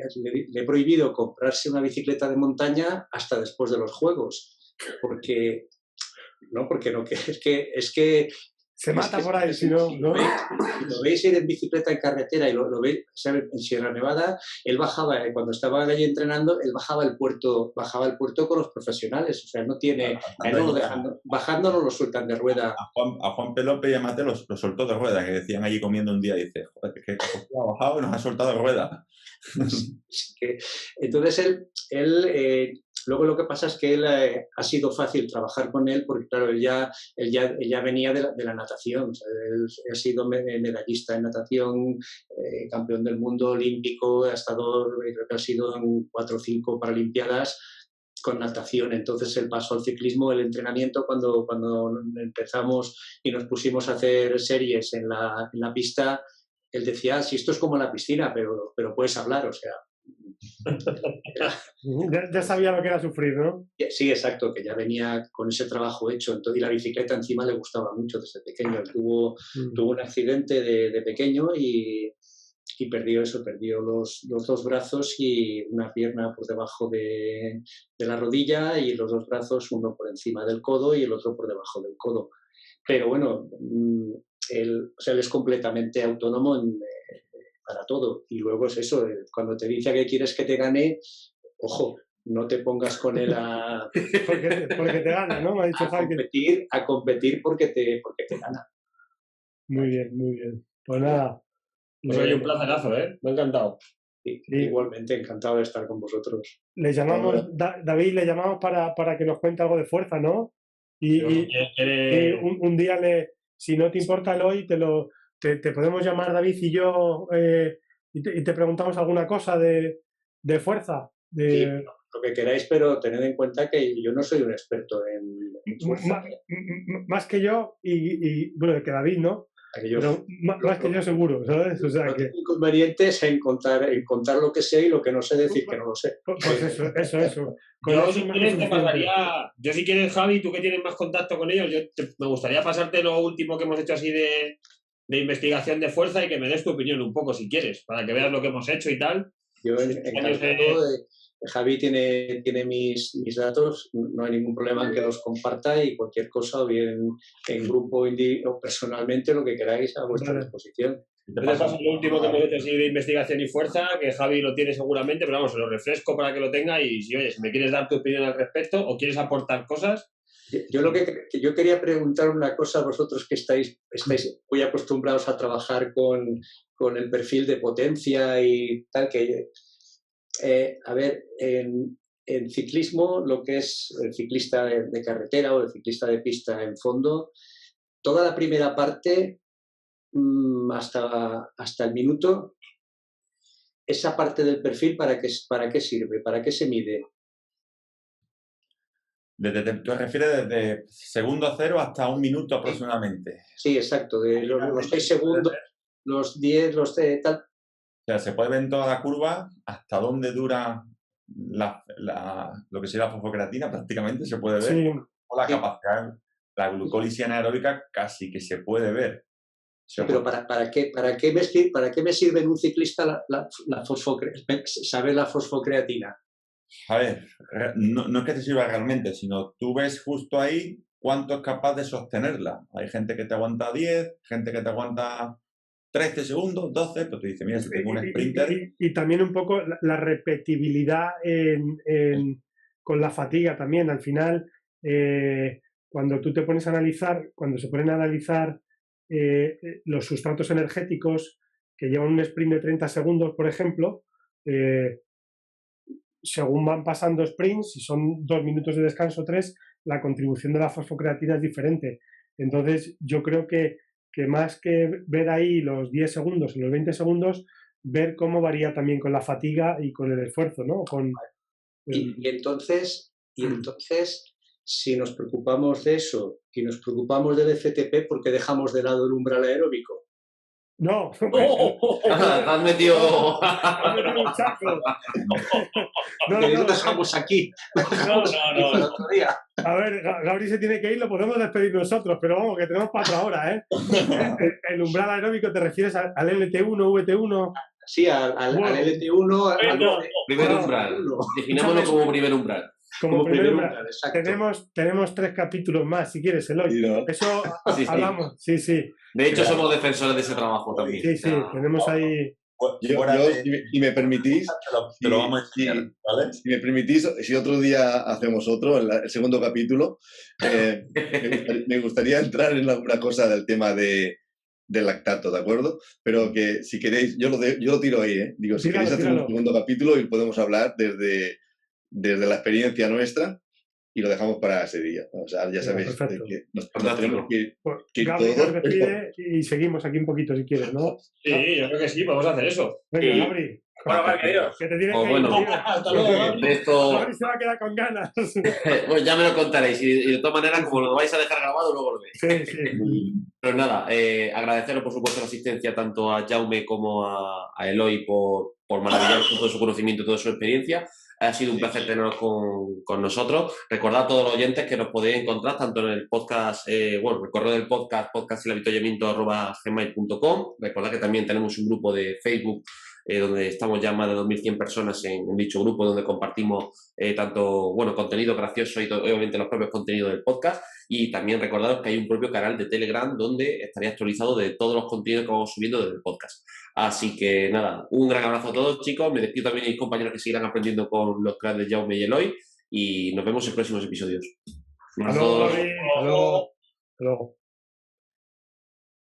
he prohibido comprarse una bicicleta de montaña hasta después de los juegos porque es que se mata por ahí, si no. Lo veis ir en bicicleta en carretera y lo veis en Sierra Nevada, él bajaba, cuando estaba allí entrenando, él bajaba el puerto con los profesionales, o sea, no tiene, no lo dejan, bajando no lo sueltan de rueda. A Juan Pelope y a Mateo lo soltó de rueda, que decían allí comiendo un día, y dice, joder, es que ha bajado y nos ha soltado de rueda. Entonces él luego lo que pasa es que él ha sido fácil trabajar con él porque claro, él ya venía de la natación, o sea, él ha sido medallista en natación, campeón del mundo olímpico, creo que ha sido en 4 o 5 paralimpiadas con natación. Entonces él pasó al ciclismo, el entrenamiento, cuando empezamos y nos pusimos a hacer series en la pista, él decía, si esto es como la piscina, pero puedes hablar, o sea. Ya sabía lo que era sufrir, ¿no? Sí, exacto, que ya venía con ese trabajo hecho. Entonces, y la bicicleta encima le gustaba mucho desde pequeño. Él tuvo un accidente de pequeño y perdió los 2 brazos y una pierna por debajo de la rodilla y los 2 brazos, uno por encima del codo y el otro por debajo del codo. Pero bueno, él es completamente autónomo para todo. Y luego es eso, cuando te dice que quieres que te gane, ojo, no te pongas con él porque te gana, ¿no? Me ha dicho a competir porque te gana. Muy bien, muy bien. Pues nada. Pues oye, un placerazo, ¿eh? Me ha encantado. Sí. Igualmente, encantado de estar con vosotros. Le llamamos, David, le llamamos para que nos cuente algo de fuerza, ¿no? Y un día, si no te importa, Eloy, te podemos llamar David y yo y te preguntamos alguna cosa de fuerza. Sí, lo que queráis, pero tened en cuenta que yo no soy un experto en fuerza. Más que yo y bueno, que David, ¿no? Pero más que yo seguro, ¿sabes? O sea, no tengo inconvenientes en contar lo que sé y lo que no sé decir que no lo sé. Pues eso. Yo si quieres, Javi, tú que tienes más contacto con ellos, me gustaría pasarte lo último que hemos hecho así de investigación de fuerza y que me des tu opinión un poco, si quieres, para que veas lo que hemos hecho y tal. Yo encantado Javi tiene mis datos, no hay ningún problema en que los comparta y cualquier cosa, o bien en grupo o personalmente, lo que queráis a vuestra disposición. Te paso lo último que hemos hecho así de investigación y fuerza, que Javi lo tiene seguramente, pero vamos, se lo refresco para que lo tenga y si me quieres dar tu opinión al respecto o quieres aportar cosas. Yo quería preguntar una cosa a vosotros que estáis muy acostumbrados a trabajar con el perfil de potencia y tal, que a ver, en ciclismo, lo que es el ciclista de carretera o el ciclista de pista en fondo, toda la primera parte hasta el minuto, esa parte del perfil, ¿para qué sirve? ¿Para qué se mide? ¿Te refieres desde segundo cero hasta 1 minuto aproximadamente? Sí, exacto, de los 6 segundos, los 10, los tal. O sea, se puede ver en toda la curva hasta dónde dura lo que sería la fosfocreatina, prácticamente se puede ver. Sí. O la capacidad, la glucólisis anaeróbica casi que se puede ver. Sí, pero ¿para qué me sirve en un ciclista saber la fosfocreatina? A ver, no es que te sirva realmente, sino tú ves justo ahí cuánto es capaz de sostenerla. Hay gente que te aguanta 10, gente que te aguanta 13 segundos, 12, pero tú dices, mira, si tengo un sprinter... Y también un poco la repetibilidad con la fatiga también. Al final, cuando tú te pones a analizar, cuando se ponen a analizar los sustratos energéticos que llevan un sprint de 30 segundos, por ejemplo, según van pasando sprints, si son 2 minutos de descanso, 3, la contribución de la fosfocreatina es diferente. Entonces, yo creo que más que ver ahí los 10 segundos y los 20 segundos, ver cómo varía también con la fatiga y con el esfuerzo, ¿no? Y entonces, si nos preocupamos de eso y nos preocupamos del FTP, ¿por qué dejamos de lado el umbral aeróbico? No. Has metido un chaco. No dejamos aquí. No. A ver, Gabri se tiene que ir, lo podemos despedir nosotros, pero vamos, que tenemos para otra hora, ¿eh? El umbral aeróbico, ¿te refieres al LT1, VT1? Sí, al LT1. Primer umbral. Definámoslo como primer umbral. Como primer umbral, tenemos 3 capítulos más, si quieres, Eloy. Sí, ¿no? Eso hablamos, sí. De hecho, somos defensores de ese trabajo también. Sí, tenemos ahí... Si me permitís, te lo vamos a enseñar, ¿vale? Si me permitís, si otro día hacemos otro, el segundo capítulo, me gustaría entrar en alguna cosa del tema del lactato, ¿de acuerdo? Pero que si queréis, yo lo tiro ahí, ¿eh? Digo, si queréis hacer un segundo capítulo y podemos hablar desde la experiencia nuestra y lo dejamos para ese día. O sea, ya sabéis que nos tenemos que ir Gabri nos despide y seguimos aquí un poquito si quieres, ¿no? Sí, yo creo que sí, vamos a hacer eso. Venga, Gabri. Bueno, adiós. Que te tienes que ir. Bueno, hasta luego. Gabri se va a quedar con ganas. Pues ya me lo contaréis y de todas maneras, como lo vais a dejar grabado, luego lo veis. Sí. Pero nada, agradeceros por supuesto la asistencia tanto a Jaume como a Eloy por maravillarnos con todo su conocimiento y toda su experiencia. Ha sido un placer tenerlos con nosotros. Recordad a todos los oyentes que nos podéis encontrar tanto en el podcast, el correo del podcastelhabituallamiento@gmail.com. Recordad que también tenemos un grupo de Facebook donde estamos ya más de 2.100 personas en dicho grupo, donde compartimos tanto contenido gracioso y obviamente los propios contenidos del podcast. Y también recordaros que hay un propio canal de Telegram donde estaría actualizado de todos los contenidos que vamos subiendo desde el podcast. Así que nada, un gran abrazo a todos, chicos. Me despido también de mis compañeros que seguirán aprendiendo con los cracks de Jaume y Eloy. Y nos vemos en próximos episodios. Hasta luego.